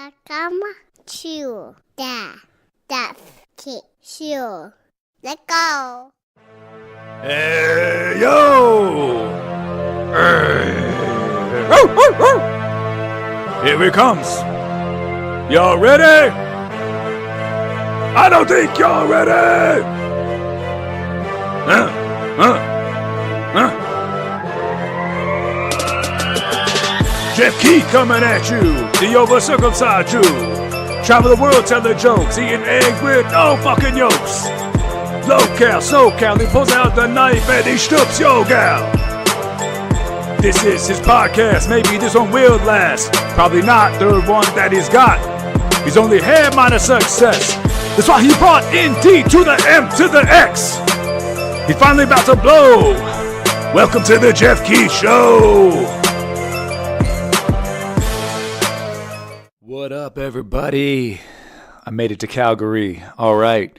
Welcome to the Deaf Kid Show. Let's go. Hey, yo! Hey. Here he comes. Y'all ready? I don't think y'all ready! Jeff Key coming at you, the over-circumcised Jew. Travel the world telling jokes, eating eggs with no fucking yolks. Low-cal, SoCal, he pulls out the knife and he strips your gal. This is his podcast, maybe this one will last. Probably not the one that he's got. He's only half minus success. That's why he brought in D to the M to the X. He's finally about to blow. Welcome to the Jeff Key Show. What up, everybody? I made it to Calgary. All right.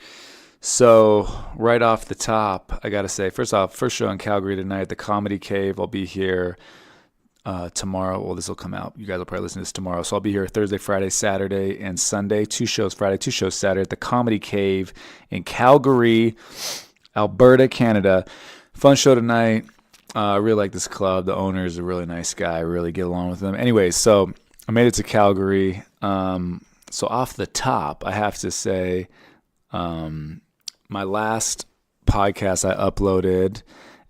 So, right off the top, I got to say, first show in Calgary tonight, the Comedy Cave. I'll be here tomorrow. Well, this will come out. You guys will probably listen to this tomorrow. So, I'll be here Thursday, Friday, Saturday, and Sunday. 2 shows Friday, 2 shows Saturday at the Comedy Cave in Calgary, Alberta, Canada. Fun show tonight. I really like this club. The owner is a really nice guy. I really get along with him. Anyways, so I made it to Calgary. So, off the top, I have to say, my last podcast I uploaded,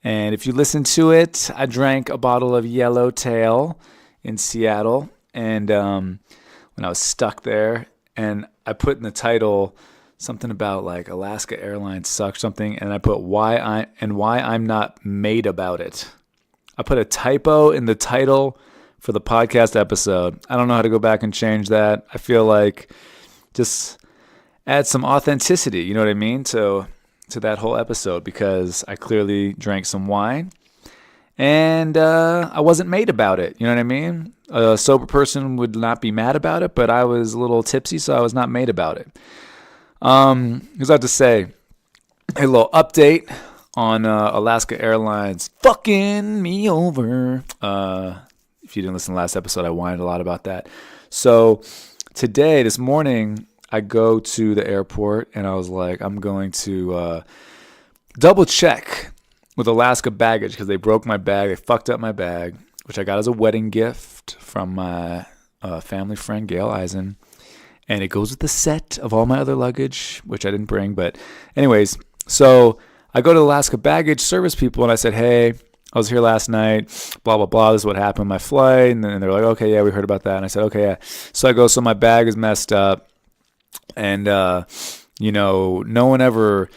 and if you listen to it, I drank a bottle of Yellowtail in Seattle, and when I was stuck there, and I put in the title something about like Alaska Airlines sucks something, and I put why I'm not made about it. I put a typo in the title for the podcast episode. I don't know how to go back and change that. I feel like just add some authenticity, you know what I mean, to that whole episode, because I clearly drank some wine and I wasn't made about it, you know what I mean? A sober person would not be mad about it, but I was a little tipsy, so I was not made about it. Here's what I have to say. A little update on Alaska Airlines fucking me over. If you didn't listen to the last episode, I whined a lot about that. So this morning, I go to the airport and I was like, I'm going to double check with Alaska baggage because they broke my bag. They fucked up my bag, which I got as a wedding gift from my family friend, Gail Eisen. And it goes with the set of all my other luggage, which I didn't bring. But anyways, so I go to Alaska baggage service people and I said, hey, I was here last night, blah, blah, blah. This is what happened on my flight. And then they're like, okay, yeah, we heard about that. And I said, okay, yeah. So I go, so my bag is messed up. And, no one ever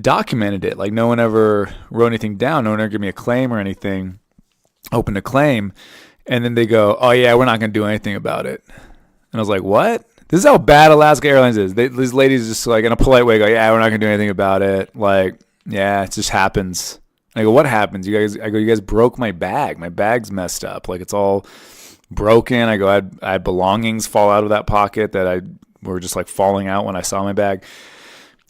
documented it. Like, no one ever wrote anything down. No one ever gave me a claim or anything, opened a claim. And then they go, oh, yeah, we're not going to do anything about it. And I was like, what? This is how bad Alaska Airlines is. These ladies just, like, in a polite way go, yeah, we're not going to do anything about it. Like, yeah, it just happens. And I go, what happens? You guys broke my bag. My bag's messed up. Like, it's all broken. I go, I had belongings fall out of that pocket that were just like falling out when I saw my bag.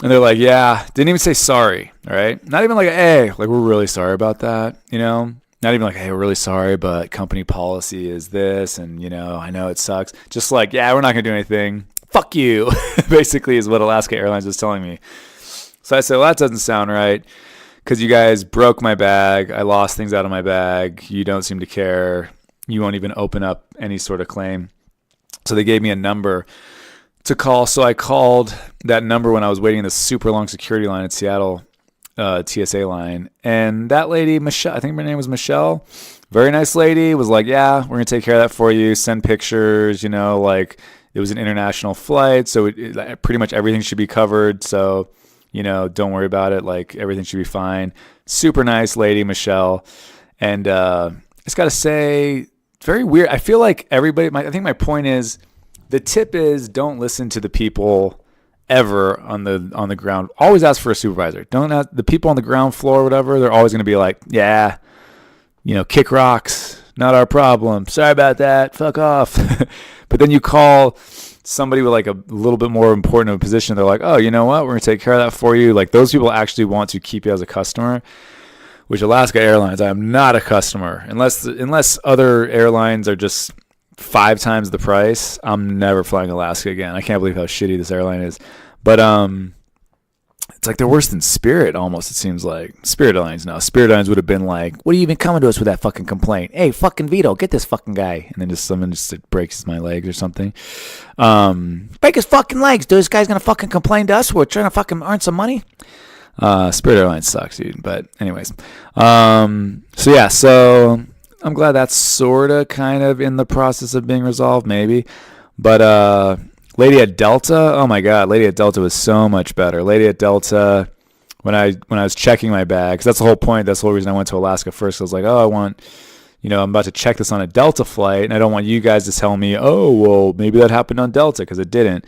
And they're like, yeah, didn't even say sorry. All right. Not even like, hey, like, we're really sorry about that. You know, not even like, hey, we're really sorry, but company policy is this. And, I know it sucks. Just like, yeah, we're not going to do anything. Fuck you, basically, is what Alaska Airlines was telling me. So I said, well, that doesn't sound right because you guys broke my bag. I lost things out of my bag. You don't seem to care. You won't even open up any sort of claim. So they gave me a number to call. So I called that number when I was waiting in this super long security line in Seattle, TSA line. And that lady, Michelle, I think her name was Michelle, very nice lady, was like, yeah, we're going to take care of that for you. Send pictures, like it was an international flight. So it pretty much everything should be covered. So, don't worry about it. Like, everything should be fine. Super nice lady, Michelle. And I just got to say, it's very weird. I feel like everybody, I think my point is, the tip is don't listen to the people ever on the ground. Always ask for a supervisor. Don't ask the people on the ground floor or whatever. They're always going to be like, yeah, kick rocks, not our problem. Sorry about that. Fuck off. But then you call somebody with like a little bit more important of a position. They're like, oh, you know what? We're going to take care of that for you. Like, those people actually want to keep you as a customer, which Alaska Airlines, I am not a customer unless other airlines are just 5 times the price, I'm never flying Alaska again. I can't believe how shitty this airline is. But it's like they're worse than Spirit almost, it seems like. Spirit Airlines, no. Spirit Airlines would have been like, what are you even coming to us with that fucking complaint? Hey, fucking Vito, get this fucking guy. And then just someone just breaks my legs or something. Break his fucking legs, dude. This guy's going to fucking complain to us. We're trying to fucking earn some money. Spirit Airlines sucks, dude. But anyways. So I'm glad that's sort of kind of in the process of being resolved, maybe. But lady at Delta, oh my God, lady at Delta was so much better. Lady at Delta, when I was checking my bag, 'cause that's the whole point. That's the whole reason I went to Alaska first. I was like, oh, I'm about to check this on a Delta flight, and I don't want you guys to tell me, oh, well, maybe that happened on Delta, because it didn't.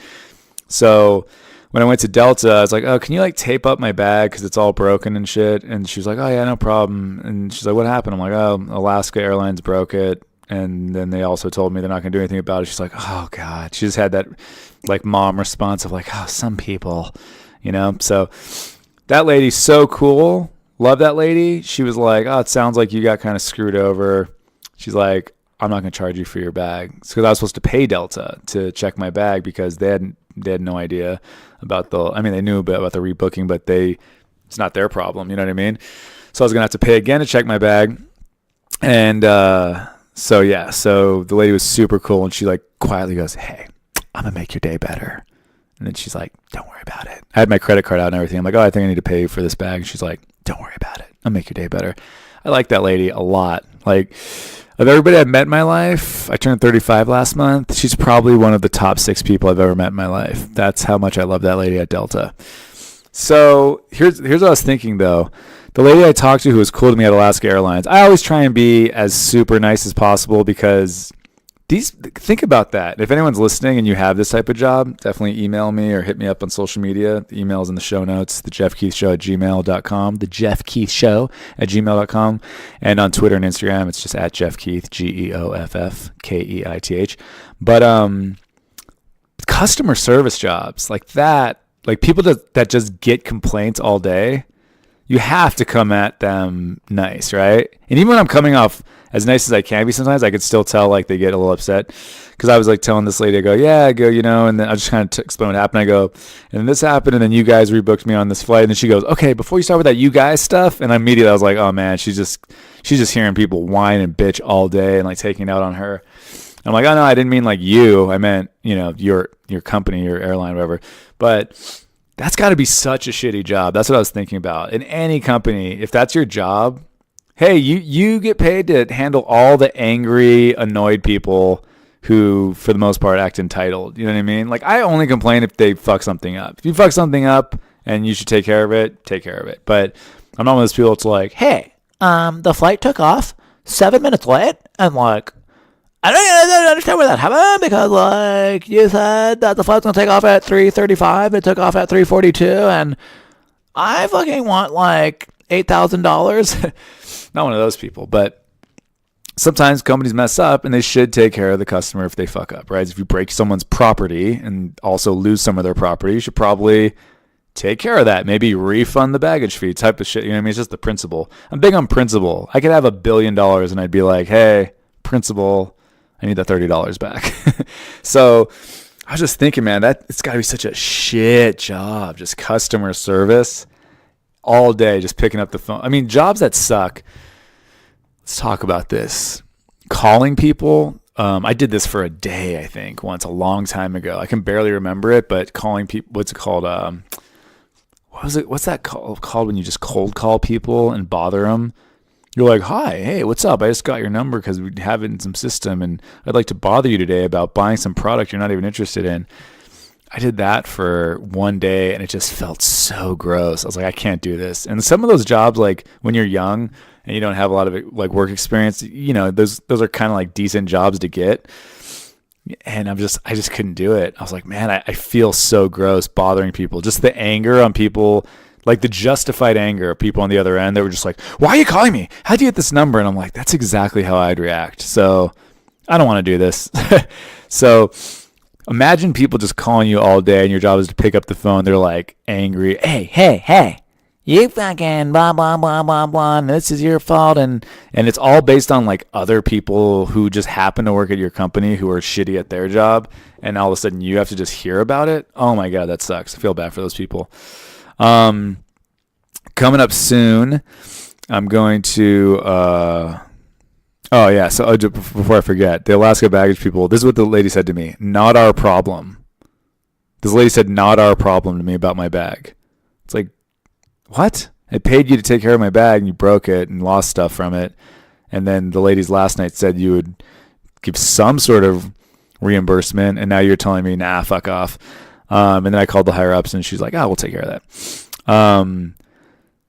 So when I went to Delta, I was like, oh, can you like tape up my bag because it's all broken and shit? And she was like, oh yeah, no problem. And she's like, what happened? I'm like, oh, Alaska Airlines broke it. And then they also told me they're not going to do anything about it. She's like, oh God. She just had that like mom response of like, oh, some people, So that lady's so cool. Love that lady. She was like, oh, it sounds like you got kind of screwed over. She's like, I'm not going to charge you for your bag. It's because I was supposed to pay Delta to check my bag because they had no idea about they knew about the rebooking, but it's not their problem. You know what I mean? So I was going to have to pay again to check my bag. And, so the lady was super cool, and she like quietly goes, hey, I'm going to make your day better. And then she's like, don't worry about it. I had my credit card out and everything. I'm like, oh, I think I need to pay for this bag. And she's like, don't worry about it. I'll make your day better. I like that lady a lot. Like, of everybody I've met in my life, I turned 35 last month. She's probably one of the top 6 people I've ever met in my life. That's how much I love that lady at Delta. So here's what I was thinking, though. The lady I talked to who was cool to me at Alaska Airlines, I always try and be as super nice as possible because think about that. If anyone's listening and you have this type of job, definitely email me or hit me up on social media. The email's in the show notes, thejeffkeithshow@gmail.com, thejeffkeithshow@gmail.com, and on Twitter and Instagram, it's just at Jeff Keith, GEOFFKEITH. But customer service jobs like that, like people that just get complaints all day, you have to come at them nice, right? And even when I'm coming off as nice as I can be sometimes, I could still tell like they get a little upset. Because I was like telling this lady, I go, and then I just kind of explain what happened. I go, and then this happened, and then you guys rebooked me on this flight. And then she goes, okay, before you start with that you guys stuff, and immediately I was like, oh man, she's just hearing people whine and bitch all day and like taking it out on her. And I'm like, oh no, I didn't mean like you. I meant, your company, your airline, whatever. But that's got to be such a shitty job. That's what I was thinking about. In any company, if that's your job, hey, you get paid to handle all the angry, annoyed people who, for the most part, act entitled. You know what I mean? Like, I only complain if they fuck something up. If you fuck something up and you should take care of it, take care of it. But I'm not one of those people that's like, hey, the flight took off 7 minutes late, and like, I don't understand where that happened because, like, you said that the flight's going to take off at 3:35. It took off at 3:42, and I fucking want, like, $8,000. Not one of those people, but sometimes companies mess up, and they should take care of the customer if they fuck up, right? If you break someone's property and also lose some of their property, you should probably take care of that. Maybe refund the baggage fee type of shit. You know what I mean? It's just the principle. I'm big on principle. I could have $1 billion, and I'd be like, hey, principle, I need that $30 back. So I was just thinking, man, that it's got to be such a shit job, just customer service all day, just picking up the phone. I mean, jobs that suck. Let's talk about this. Calling people. I did this for a day, I think, once a long time ago. I can barely remember it, but calling people, what's it called? What's that called when you just cold call people and bother them? You're like, hi, hey, what's up? I just got your number because we have it in some system, and I'd like to bother you today about buying some product you're not even interested in. I did that for one day, and it just felt so gross. I was like, I can't do this. And some of those jobs, like when you're young and you don't have a lot of like work experience, those are kind of like decent jobs to get. And I just couldn't do it. I was like, man, I feel so gross bothering people. Just the anger on people. Like the justified anger of people on the other end, they were just like, why are you calling me? How'd you get this number? And I'm like, that's exactly how I'd react. So I don't want to do this. So imagine people just calling you all day and your job is to pick up the phone. They're like angry. Hey, you fucking blah, blah, blah, blah, blah, and this is your fault. And it's all based on like other people who just happen to work at your company who are shitty at their job. And all of a sudden you have to just hear about it. Oh my God, that sucks. I feel bad for those people. Coming up soon, I'm going to, oh yeah. So before I forget, the Alaska baggage people, this is what the lady said to me. Not our problem. This lady said, not our problem to me about my bag. It's like, what? I paid you to take care of my bag and you broke it and lost stuff from it. And then the ladies last night said you would give some sort of reimbursement. And now you're telling me, nah, fuck off. And then I called the higher ups and she's like, oh, we'll take care of that.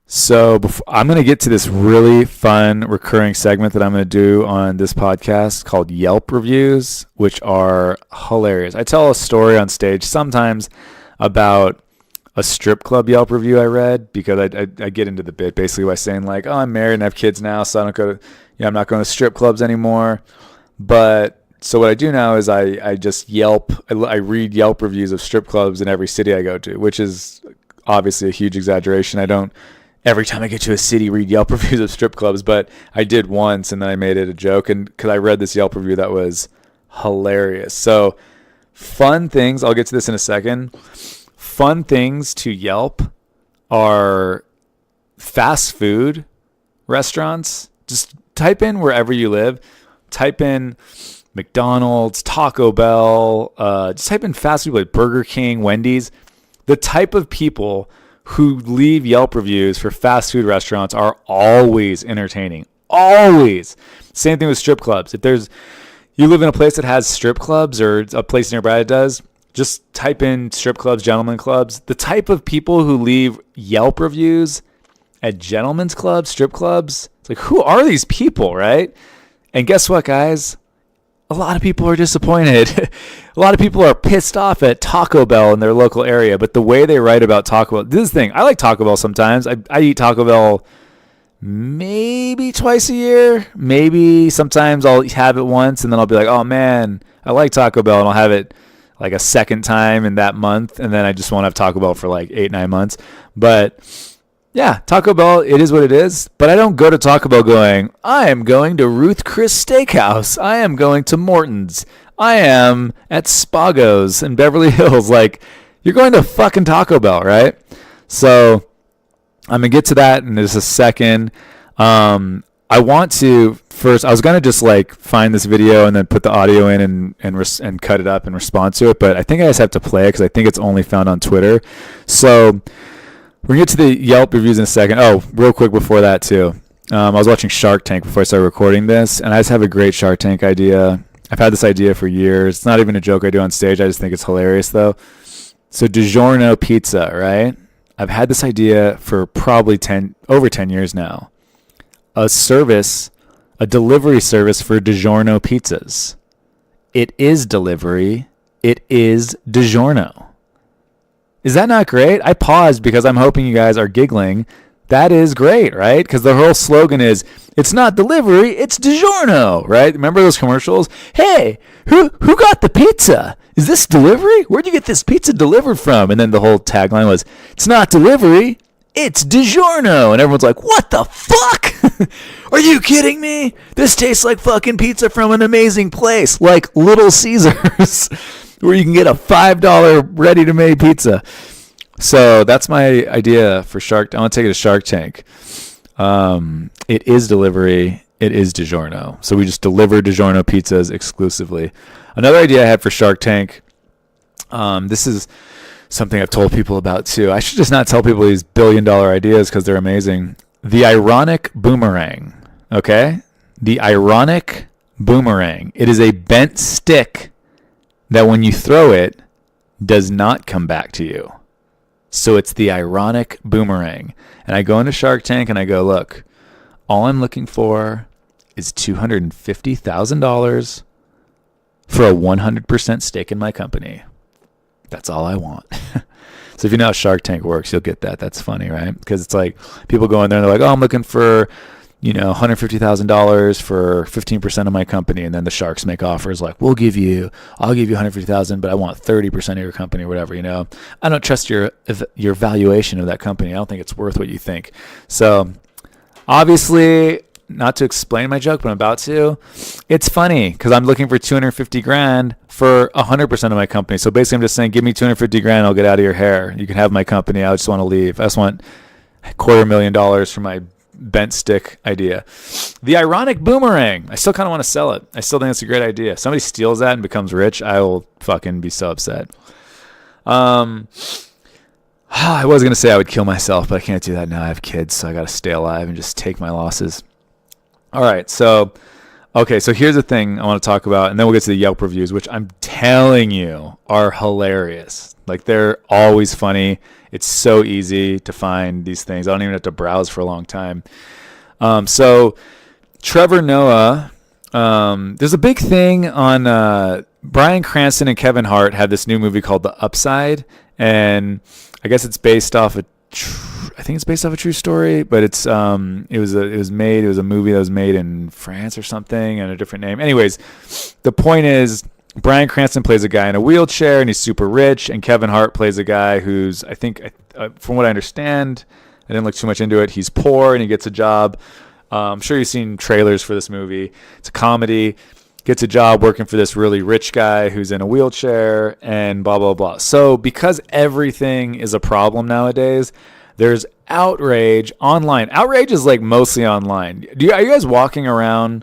So I'm going to get to this really fun recurring segment that I'm going to do on this podcast called Yelp Reviews, which are hilarious. I tell a story on stage sometimes about a strip club Yelp review I read because I get into the bit basically by saying like, oh, I'm married and I have kids now, so I don't go to, I'm not going to strip clubs anymore. But so what I do now is I just I read Yelp reviews of strip clubs in every city I go to, which is obviously a huge exaggeration. I don't every time I get to a city read Yelp reviews of strip clubs, but I did once and then I made it a joke, and because I read this Yelp review that was hilarious. So fun things, I'll get to this in a second. Fun things to Yelp are fast food restaurants. Just type in wherever you live. Type in McDonald's, Taco Bell. Just type in fast food like Burger King, Wendy's. The type of people who leave Yelp reviews for fast food restaurants are always entertaining. Always. Same thing with strip clubs. If you live in a place that has strip clubs or a place nearby that does, just type in strip clubs, gentlemen clubs. The type of people who leave Yelp reviews at gentlemen's clubs, strip clubs, it's like, who are these people, right? And guess what, guys? A lot of people are disappointed. A lot of people are pissed off at Taco Bell in their local area, but the way they write about Taco Bell, this is the thing. I like Taco Bell sometimes. I eat Taco Bell maybe twice a year. Maybe sometimes I'll have it once and then I'll be like, oh man, I like Taco Bell, and I'll have it like a second time in that month, and then I just won't have Taco Bell for like 8-9 months. But yeah, Taco Bell, it is what it is. But I don't go to Taco Bell going, I am going to Ruth Chris Steakhouse. I am going to Morton's. I am at Spago's in Beverly Hills. Like, you're going to fucking Taco Bell, right? So I'm going to get to that in just a second. I want to first, I was going to just like find this video and then put the audio in and cut it up and respond to it. But I think I just have to play it because I think it's only found on Twitter. So we're going to get to the Yelp reviews in a second. Oh, real quick before that too. I was watching Shark Tank before I started recording this, and I just have a great Shark Tank idea. I've had this idea for years. It's not even a joke I do on stage. I just think it's hilarious though. So DiGiorno pizza, right? I've had this idea for probably over 10 years now. A delivery service for DiGiorno pizzas. It is delivery. It is DiGiorno. Is that not great? I paused because I'm hoping you guys are giggling. That is great, right? Because the whole slogan is, it's not delivery, it's DiGiorno, right? Remember those commercials? Hey, who got the pizza? Is this delivery? Where'd you get this pizza delivered from? And then the whole tagline was, it's not delivery, it's DiGiorno. And everyone's like, what the fuck? Are you kidding me? This tastes like fucking pizza from an amazing place, like Little Caesars, where you can get a $5 ready-to-made pizza. So that's my idea for Shark. I want to take it to Shark Tank. It is delivery. It is DiGiorno. So we just deliver DiGiorno pizzas exclusively. Another idea I had for Shark Tank. This is something I've told people about too. I should just not tell people these billion-dollar ideas because they're amazing. The ironic boomerang. Okay? The ironic boomerang. It is a bent stick that when you throw it, does not come back to you. So it's the ironic boomerang. And I go into Shark Tank and I go, look, all I'm looking for is $250,000 for a 100% stake in my company. That's all I want. So if you know how Shark Tank works, you'll get that. That's funny, right? Because it's like people go in there and they're like, oh, I'm looking for $150,000 for 15% of my company. And then the sharks make offers like, I'll give you 150,000, but I want 30% of your company or whatever, I don't trust your valuation of that company. I don't think it's worth what you think. So obviously, not to explain my joke, but I'm about to. It's funny because I'm looking for 250 grand for 100% of my company. So basically I'm just saying, give me 250 grand. I'll get out of your hair. You can have my company. I just want to leave. I just want $250,000 for my bent stick idea. The ironic boomerang. I still kind of want to sell it. I still think it's a great idea. If somebody steals that and becomes rich, I will fucking be so upset. I was going to say I would kill myself, but I can't do that now. I have kids, so I got to stay alive and just take my losses. All right, so here's the thing I want to talk about, and then we'll get to the Yelp reviews, which I'm telling you are hilarious. Like, they're always funny. It's so easy to find these things. I don't even have to browse for a long time. So Trevor Noah, there's a big thing on Bryan Cranston and Kevin Hart had this new movie called The Upside, and I guess it's based off a true story, but it was a movie that was made in France or something and a different name. Anyways, the point is Bryan Cranston plays a guy in a wheelchair and he's super rich, and Kevin Hart plays a guy who's, I think, from what I understand, I didn't look too much into it, he's poor and he gets a job. I'm sure you've seen trailers for this movie. It's a comedy. Gets a job working for this really rich guy who's in a wheelchair and blah, blah, blah. So because everything is a problem nowadays, there's outrage online. Outrage is like mostly online. Are you guys walking around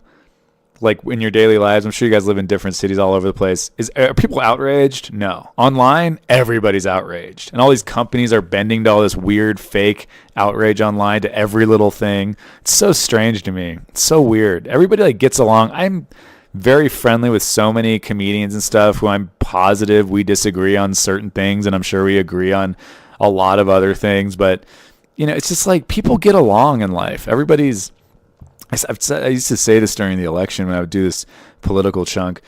like in your daily lives? I'm sure you guys live in different cities all over the place. Are people outraged? No. Online, everybody's outraged. And all these companies are bending to all this weird fake outrage online to every little thing. It's so strange to me. It's so weird. Everybody like gets along. I'm very friendly with so many comedians and stuff who I'm positive we disagree on certain things, and I'm sure we agree on a lot of other things, but it's just like people get along in life. I used to say this during the election when I would do this political chunk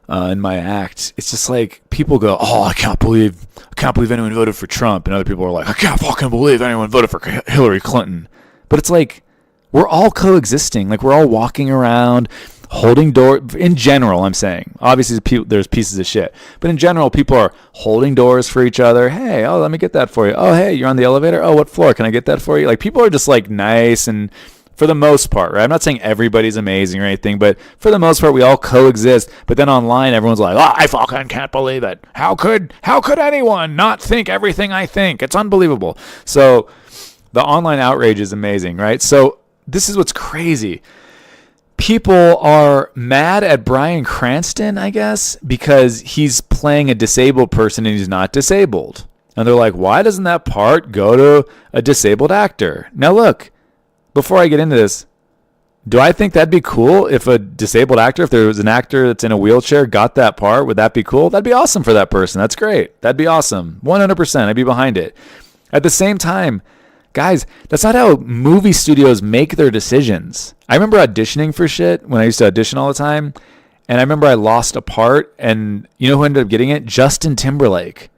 in my act. It's just like people go, I can't believe anyone voted for Trump, and other people are like, I can't fucking believe anyone voted for Hillary Clinton. But it's like we're all coexisting. Like we're all walking around holding doors. In general, I'm saying, obviously there's pieces of shit, but in general, people are holding doors for each other. Hey, let me get that for you. Oh, hey, you're on the elevator. Oh, what floor? Can I get that for you? Like people are just like nice, and for the most part, right? I'm not saying everybody's amazing or anything, but for the most part, we all coexist. But then online, everyone's like, I fucking can't believe it. How could anyone not think everything I think? It's unbelievable. So the online outrage is amazing, right? So this is what's crazy. People are mad at Bryan Cranston, I guess, because he's playing a disabled person and he's not disabled. And they're like, why doesn't that part go to a disabled actor? Now look, before I get into this, do I think that'd be cool if a disabled actor, if there was an actor that's in a wheelchair, got that part? Would that be cool? That'd be awesome for that person. That's great. That'd be awesome. 100%. I'd be behind it. At the same time, guys, that's not how movie studios make their decisions. I remember auditioning for shit when I used to audition all the time, and I remember I lost a part, and you know who ended up getting it? Justin Timberlake.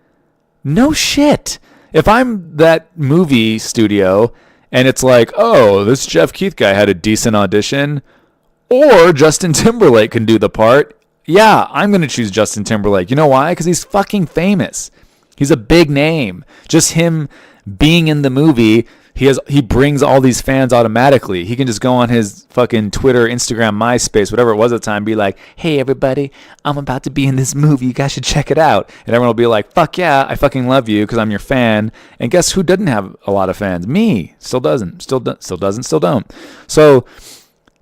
No shit. If I'm that movie studio and it's like, this Jeff Keith guy had a decent audition, or Justin Timberlake can do the part, yeah, I'm going to choose Justin Timberlake. You know why? Because he's fucking famous. He's a big name. Just him being in the movie, he brings all these fans automatically. He can just go on his fucking Twitter, Instagram, MySpace, whatever it was at the time, be like, hey, everybody, I'm about to be in this movie. You guys should check it out. And everyone will be like, fuck yeah, I fucking love you because I'm your fan. And guess who doesn't have a lot of fans? Me. Still doesn't. Still don't. So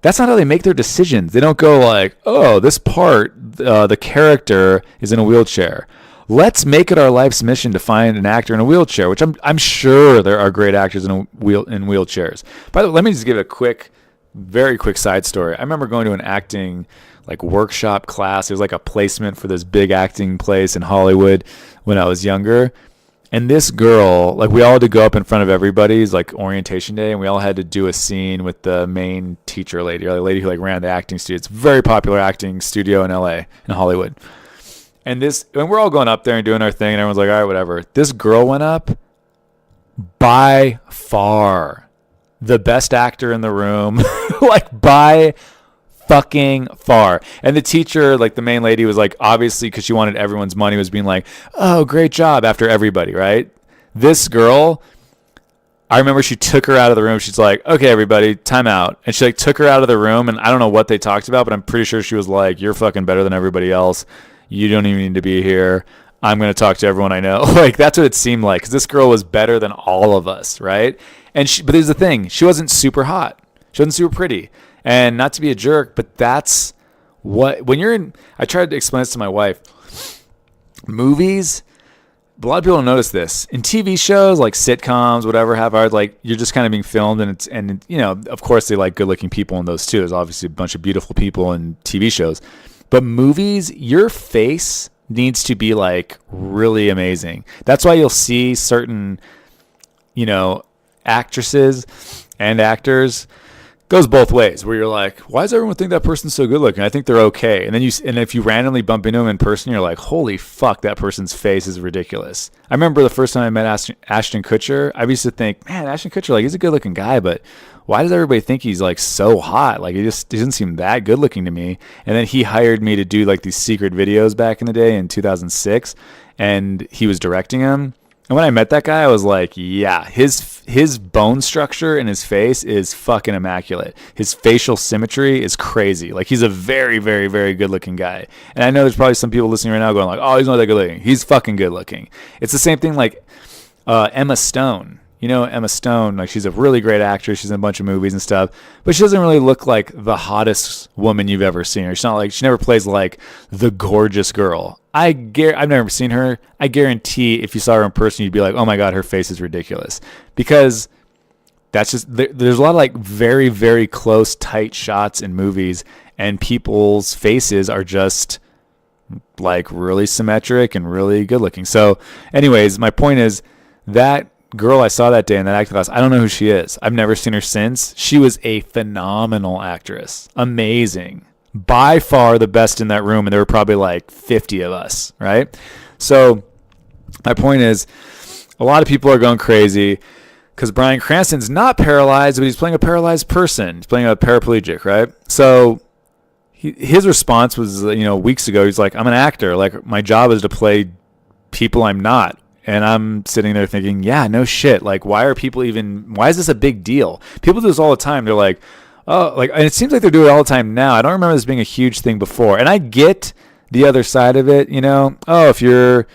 that's not how they make their decisions. They don't go like, this part, the character is in a wheelchair. Let's make it our life's mission to find an actor in a wheelchair, which I'm sure there are great actors in wheelchairs. By the way, let me just give a very quick side story. I remember going to an acting workshop class. It was like a placement for this big acting place in Hollywood when I was younger. And this girl, we all had to go up in front of everybody's orientation day, and we all had to do a scene with the main teacher lady, or the lady who ran the acting studio. It's a very popular acting studio in LA, in Hollywood. And we're all going up there and doing our thing, and everyone's like, all right, whatever. This girl went up, by far the best actor in the room, like by fucking far. And the teacher, like the main lady, was like, obviously because she wanted everyone's money, was being like, oh, great job after everybody, right? This girl, I remember she took her out of the room. She's like, okay, everybody, time out. And she like took her out of the room, and I don't know what they talked about, but I'm pretty sure she was like, you're fucking better than everybody else. You don't even need to be here. I'm going to talk to everyone I know. Like, that's what it seemed like, because this girl was better than all of us, right? But there's the thing. She wasn't super hot. She wasn't super pretty. And not to be a jerk, but that's what, when you're in, I tried to explain this to my wife. Movies, a lot of people don't notice this. In TV shows, like sitcoms, whatever, like, you're just kind of being filmed, and you know, of course they like good-looking people in those too. There's obviously a bunch of beautiful people in TV shows. But movies, your face needs to be like really amazing. That's why you'll see certain, you know, actresses and actors, goes both ways, where you're like, why does everyone think that person's so good looking? I think they're okay. And then if you randomly bump into them in person, you're like, holy fuck, that person's face is ridiculous. I remember the first time I met Ashton Kutcher, I used to think, man, Ashton Kutcher, like, he's a good looking guy, but why does everybody think he's like so hot? Like, he doesn't seem that good looking to me. And then he hired me to do like these secret videos back in the day in 2006, and he was directing them. And when I met that guy, I was like, yeah, his bone structure in his face is fucking immaculate. His facial symmetry is crazy. Like, he's a very, very, very good looking guy. And I know there's probably some people listening right now going like, oh, he's not that good looking. He's fucking good looking. It's the same thing like Emma Stone. You know, Emma Stone, like, she's a really great actress. She's in a bunch of movies and stuff, but she doesn't really look like the hottest woman you've ever seen her. She's not like, she never plays like the gorgeous girl. I've never seen her. I guarantee if you saw her in person, you'd be like, oh my God, her face is ridiculous. Because that's just, there's a lot of like very, very close, tight shots in movies, and people's faces are just like really symmetric and really good looking. So anyways, my point is that girl I saw that day in that acting class, I don't know who she is. I've never seen her since. She was a phenomenal actress. Amazing. By far the best in that room, and there were probably like 50 of us, right? So my point is, a lot of people are going crazy because Bryan Cranston's not paralyzed, but he's playing a paralyzed person. He's playing a paraplegic, right? So his response was, you know, weeks ago, he's like, I'm an actor. Like, my job is to play people I'm not. And I'm sitting there thinking, yeah, no shit. Like, why is this a big deal? People do this all the time. They're like, oh, like, and it seems like they're doing it all the time now. I don't remember this being a huge thing before. And I get the other side of it, you know. Oh, if you're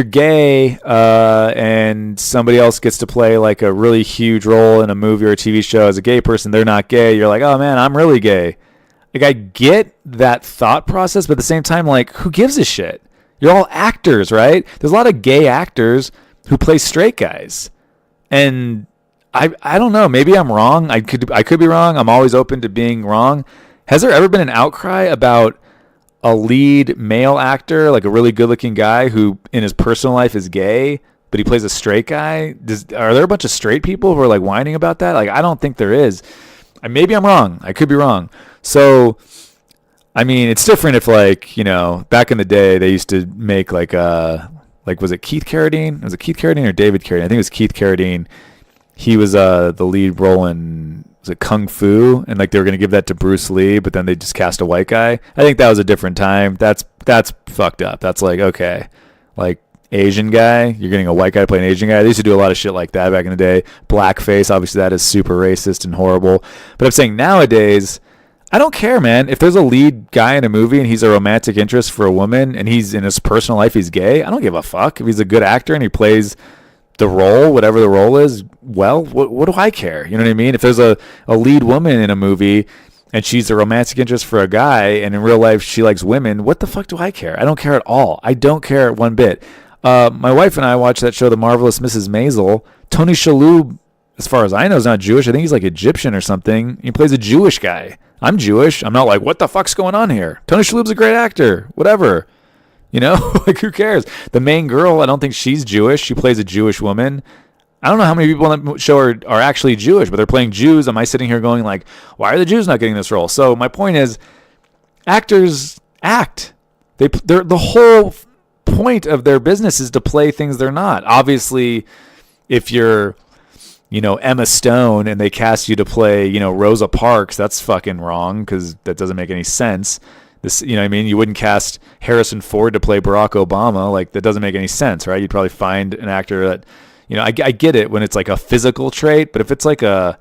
gay and somebody else gets to play like a really huge role in a movie or a TV show as a gay person, they're not gay. You're like, oh man, I'm really gay. Like, I get that thought process, but at the same time, like, who gives a shit? You're all actors, right? There's a lot of gay actors who play straight guys. And I don't know. Maybe I'm wrong. I could be wrong. I'm always open to being wrong. Has there ever been an outcry about a lead male actor, like a really good-looking guy who in his personal life is gay, but he plays a straight guy? Are there a bunch of straight people who are like whining about that? Like, I don't think there is. Maybe I'm wrong. I could be wrong. So, I mean, it's different if, like, you know, back in the day they used to make like was it Keith Carradine? Was it Keith Carradine or David Carradine? I think it was Keith Carradine. He was the lead role in, was it Kung Fu? And like they were going to give that to Bruce Lee, but then they just cast a white guy. I think that was a different time. That's fucked up. That's like, okay, like Asian guy, you're getting a white guy to play an Asian guy. They used to do a lot of shit like that back in the day. Blackface, obviously that is super racist and horrible. But I'm saying nowadays, I don't care, man. If there's a lead guy in a movie and he's a romantic interest for a woman and he's in his personal life, he's gay, I don't give a fuck. If he's a good actor and he plays the role, whatever the role is, well, what do I care? You know what I mean? If there's a lead woman in a movie and she's a romantic interest for a guy and in real life she likes women, what the fuck do I care? I don't care at all. I don't care one bit. My wife and I watched that show, The Marvelous Mrs. Maisel. Tony Shalhoub, as far as I know, is not Jewish. I think he's like Egyptian or something. He plays a Jewish guy. I'm Jewish. I'm not like, what the fuck's going on here? Tony Shalhoub's a great actor. Whatever. You know, like, who cares? The main girl, I don't think she's Jewish. She plays a Jewish woman. I don't know how many people on that show are actually Jewish, but they're playing Jews. Am I sitting here going like, why are the Jews not getting this role? So my point is, actors act. They're the whole point of their business is to play things they're not. Obviously, if you're Emma Stone and they cast you to play, Rosa Parks, that's fucking wrong because that doesn't make any sense. This, what I mean? You wouldn't cast Harrison Ford to play Barack Obama. Like, that doesn't make any sense, right? You'd probably find an actor that, I get it when it's like a physical trait, but if it's like a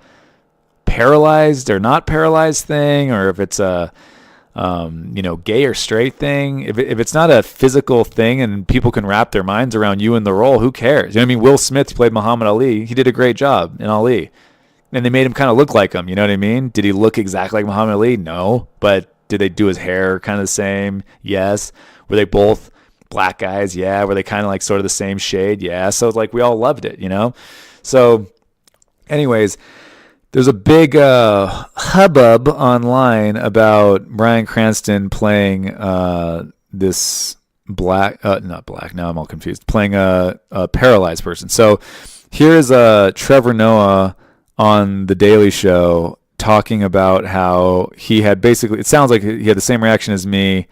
paralyzed or not paralyzed thing, or if it's a, gay or straight thing, if it's not a physical thing and people can wrap their minds around you in the role, who cares? Will Smith played Muhammad Ali. He did a great job in Ali. And they made him kind of look like him, you know what I mean? Did he look exactly like Muhammad Ali? No. But did they do his hair kind of the same? Yes. Were they both black guys? Yeah. Were they kind of like sort of the same shade? Yeah. So it's like we all loved it, So anyways, there's a big hubbub online about Bryan Cranston playing this not black, now I'm all confused, playing a paralyzed person. So here's Trevor Noah on The Daily Show talking about how he had basically, it sounds like he had the same reaction as me,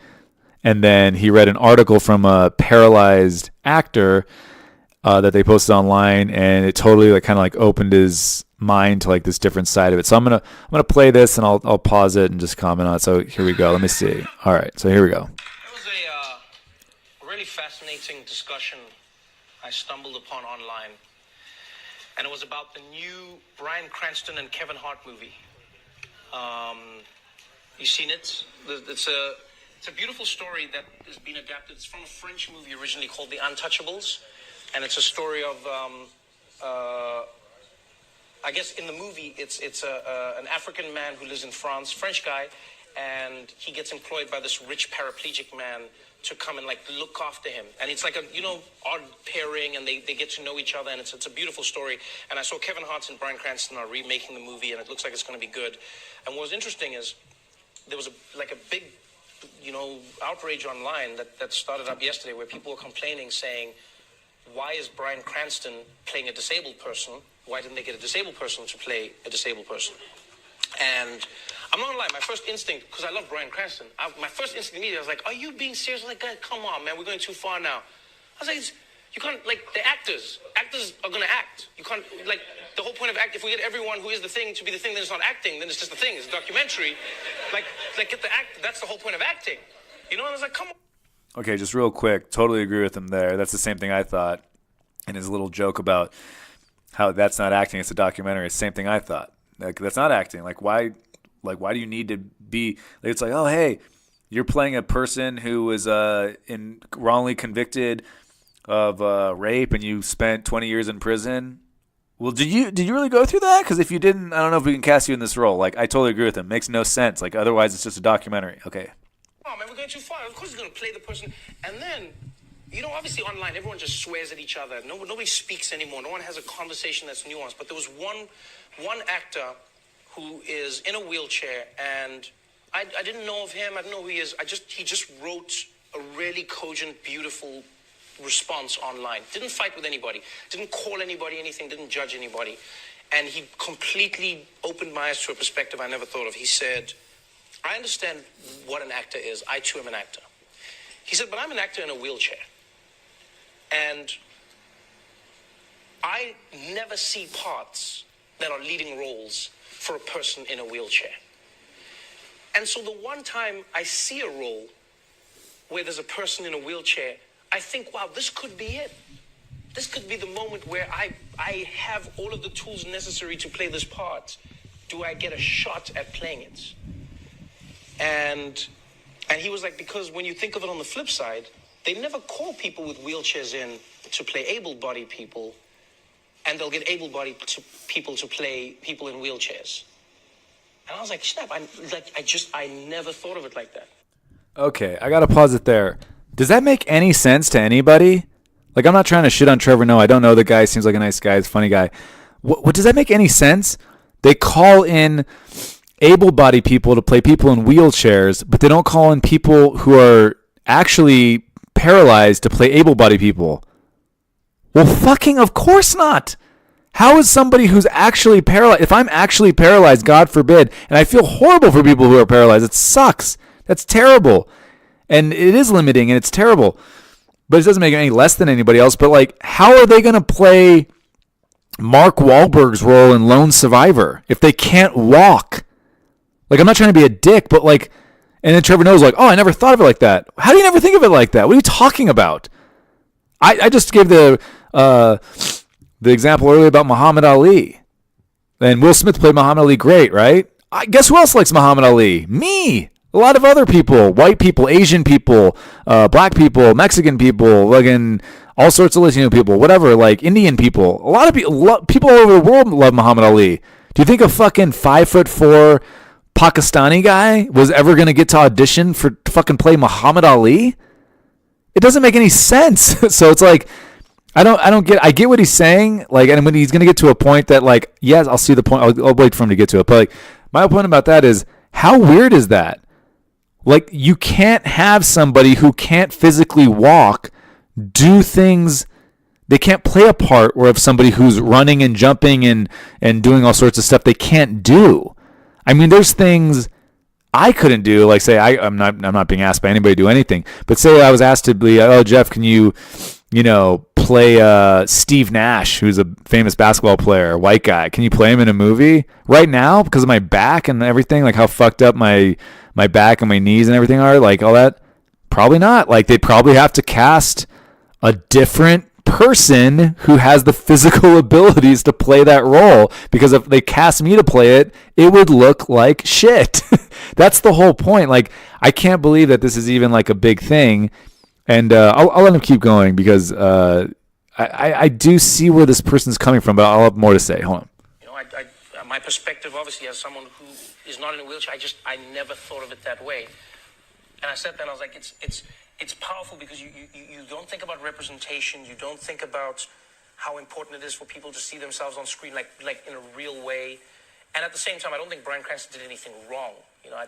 and then he read an article from a paralyzed actor that they posted online, and it totally kind of opened his mind to this different side of it. So I'm gonna play this, and I'll pause it and just comment on it. So here we go. Let me see. All right. So here we go. It was a really fascinating discussion I stumbled upon online, and it was about the new Bryan Cranston and Kevin Hart movie. You seen it? It's a beautiful story that has been adapted. It's from a French movie originally called The Untouchables, and it's a story of I guess in the movie it's an African man who lives in France, French guy, and he gets employed by this rich paraplegic man to come and look after him. And it's like a odd pairing, and they get to know each other, and it's a beautiful story. And I saw Kevin Hart and Bryan Cranston are remaking the movie, and it looks like it's going to be good. And what was interesting is there was a big outrage online that started up yesterday, where people were complaining, saying, why is Bryan Cranston playing a disabled person? Why didn't they get a disabled person to play a disabled person? And I'm not gonna lie, my first instinct, because I love Bryan Cranston, my first instinct immediately, I was like, are you being serious? I was like, God, come on, man, we're going too far now. I was like, you can't, the actors are gonna act. You can't, the whole point of act, if we get everyone who is the thing to be the thing, then it's not acting, then it's just the thing, it's a documentary. Get the act, that's the whole point of acting. And I was like, come on. Okay, just real quick, totally agree with him there. That's the same thing I thought. And his little joke about how that's not acting, it's a documentary. It's the same thing I thought. That's not acting. Why do you need to be, it's like, oh, hey, you're playing a person who was wrongly convicted of rape and you spent 20 years in prison. Well, did you really go through that? Because if you didn't, I don't know if we can cast you in this role. I totally agree with him. Makes no sense. Otherwise it's just a documentary. Okay. Oh, man, we're going too far. Of course he's going to play the person. And then, obviously online, everyone just swears at each other. Nobody speaks anymore. No one has a conversation that's nuanced. But there was one actor who is in a wheelchair, and I didn't know of him. I don't know who he is. He just wrote a really cogent, beautiful response online. Didn't fight with anybody. Didn't call anybody anything. Didn't judge anybody. And he completely opened my eyes to a perspective I never thought of. He said, I understand what an actor is. I, too, am an actor. He said, but I'm an actor in a wheelchair. And I never see parts that are leading roles for a person in a wheelchair. And so the one time I see a role where there's a person in a wheelchair, I think, wow, this could be it. This could be the moment where I have all of the tools necessary to play this part. Do I get a shot at playing it? And he was like, because when you think of it on the flip side, they never call people with wheelchairs in to play able-bodied people, and they'll get able-bodied people to play people in wheelchairs. And I was like, snap, I never thought of it like that. Okay, I gotta pause it there. Does that make any sense to anybody? I'm not trying to shit on Trevor Noah. I don't know the guy. Seems like a nice guy. He's a funny guy. What does that make any sense? They call in able-bodied people to play people in wheelchairs, but they don't call in people who are actually paralyzed to play able-bodied people. Well, fucking of course not. How is somebody who's actually paralyzed, if I'm actually paralyzed, God forbid, and I feel horrible for people who are paralyzed, it sucks. That's terrible. And it is limiting and it's terrible. But it doesn't make it any less than anybody else. But how are they going to play Mark Wahlberg's role in Lone Survivor. If they can't walk, like, I'm not trying to be a dick, but like, and then Trevor Noah's like, oh, I never thought of it like that. How do you never think of it like that? What are you talking about? I just gave the example earlier about Muhammad Ali. And Will Smith played Muhammad Ali great, right? Guess who else likes Muhammad Ali? Me. A lot of other people, white people, Asian people, black people, Mexican people, fucking all sorts of Latino people, whatever, like Indian people. A lot of people all over the world love Muhammad Ali. Do you think a fucking 5'4" Pakistani guy was ever going to get to audition for fucking play Muhammad Ali? It doesn't make any sense. So it's like, I get what he's saying. Like, and when he's going to get to a point that, like, yes, I'll see the point. I'll wait for him to get to it. But like, my point about that is, how weird is that? Like, you can't have somebody who can't physically walk do things. They can't play a part where if somebody who's running and jumping and doing all sorts of stuff they can't do. I mean, there's things I couldn't do. Like, say I'm not being asked by anybody to do anything. But say I was asked to be, oh, Jeff, can you play Steve Nash, who's a famous basketball player, a white guy. Can you play him in a movie right now because of my back and everything? Like how fucked up my back and my knees and everything are, like all that? Probably not. Like they'd probably have to cast a different person who has the physical abilities to play that role, because if they cast me to play it, it would look like shit. That's the whole point. Like, I can't believe that this is even like a big thing. And I'll let him keep going because I do see where this person's coming from, but I'll have more to say. Hold on. You know, my perspective, obviously, as someone who is not in a wheelchair, I never thought of it that way. And I said that, and I was like, it's powerful because you don't think about representation. You don't think about how important it is for people to see themselves on screen, like in a real way. And at the same time, I don't think Bryan Cranston did anything wrong. You know, I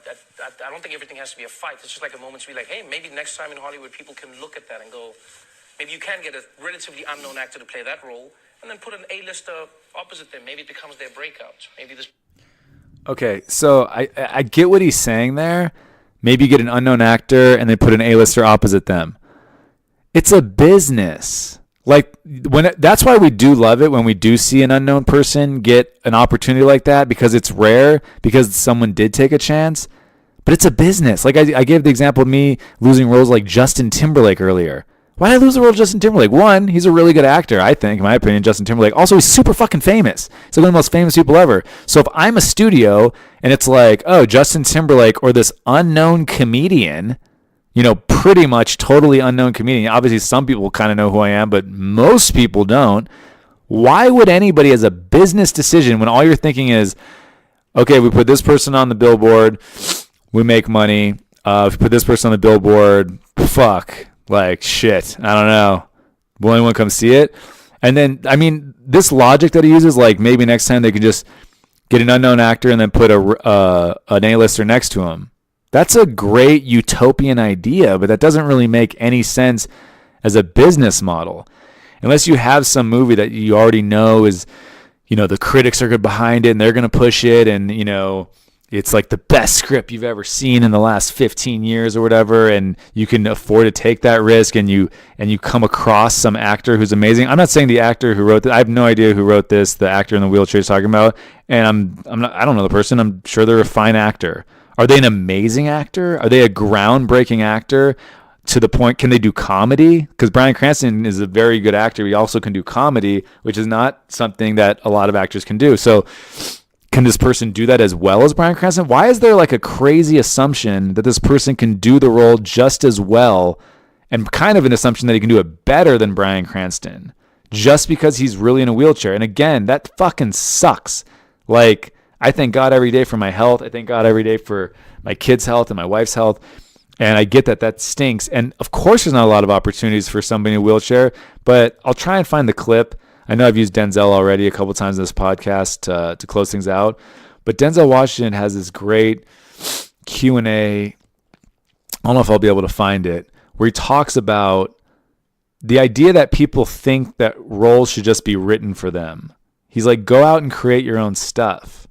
don't think everything has to be a fight. It's just like a moment to be like, hey, maybe next time in Hollywood, people can look at that and go, maybe you can get a relatively unknown actor to play that role and then put an A-lister opposite them. Maybe it becomes their breakout. Maybe this. Okay, so I get what he's saying there. Maybe you get an unknown actor and they put an A-lister opposite them. It's a business. Like that's why we do love it when we do see an unknown person get an opportunity like that, because it's rare, because someone did take a chance. But it's a business. Like I gave the example of me losing roles like Justin Timberlake earlier. Why did I lose the role of Justin Timberlake? One, he's a really good actor, I think, in my opinion, Justin Timberlake. Also, he's super fucking famous. He's one of the most famous people ever. So if I'm a studio and it's like, oh, Justin Timberlake or this unknown comedian, pretty much totally unknown comedian. Obviously, some people kind of know who I am, but most people don't. Why would anybody, as a business decision, when all you're thinking is, okay, we put this person on the billboard, we make money. If we put this person on the billboard, fuck. Like, shit, I don't know. Will anyone come see it? And then, I mean, this logic that he uses, like maybe next time they could just get an unknown actor and then put an A-lister next to him. That's a great utopian idea, but that doesn't really make any sense as a business model. Unless you have some movie that you already know is, the critics are good behind it and they're going to push it, and, it's like the best script you've ever seen in the last 15 years or whatever, and you can afford to take that risk, and you come across some actor who's amazing. I'm not saying the actor who wrote this, I have no idea who wrote this, the actor in the wheelchair is talking about, and I don't know the person. I'm sure they're a fine actor. Are they an amazing actor? Are they a groundbreaking actor to the point, can they do comedy? Because Bryan Cranston is a very good actor. He also can do comedy, which is not something that a lot of actors can do. So can this person do that as well as Bryan Cranston? Why is there like a crazy assumption that this person can do the role just as well, and kind of an assumption that he can do it better than Bryan Cranston just because he's really in a wheelchair? And again, that fucking sucks. Like, I thank God every day for my health. I thank God every day for my kids' health and my wife's health. And I get that stinks. And of course, there's not a lot of opportunities for somebody in a wheelchair, but I'll try and find the clip. I know I've used Denzel already a couple times in this podcast to close things out, but Denzel Washington has this great Q&A. I don't know if I'll be able to find it, where he talks about the idea that people think that roles should just be written for them. He's like, go out and create your own stuff.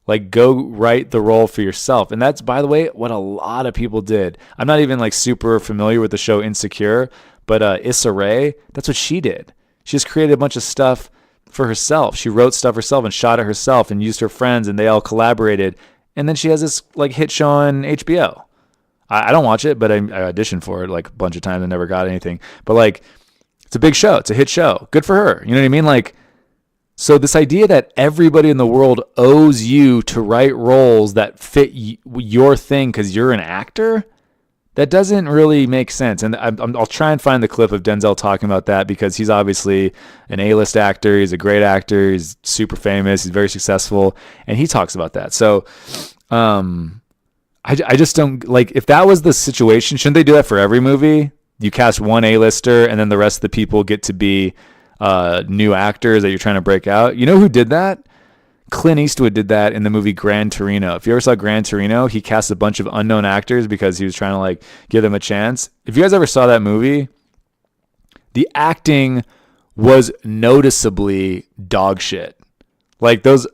Like, go write the role for yourself. And that's, by the way, what a lot of people did. I'm not even like super familiar with the show Insecure, but Issa Rae, that's what she did. She just created a bunch of stuff for herself. She wrote stuff herself and shot it herself and used her friends, and they all collaborated. And then she has this like hit show on HBO. I don't watch it, but I auditioned for it like a bunch of times and never got anything. But like, it's a big show. It's a hit show. Good for her. You know what I mean? Like, so this idea that everybody in the world owes you to write roles that fit your thing because you're an actor, that doesn't really make sense. And I'll try and find the clip of Denzel talking about that, because he's obviously an A-list actor. He's a great actor. He's super famous. He's very successful. And he talks about that. So I just don't, like, if that was the situation, shouldn't they do that for every movie? You cast one A-lister and then the rest of the people get to be new actors that you're trying to break out. You know who did that? Clint Eastwood did that in the movie Gran Torino. If you ever saw Gran Torino, he cast a bunch of unknown actors because he was trying to like give them a chance. If you guys ever saw that movie, the acting was noticeably dog shit. Like, those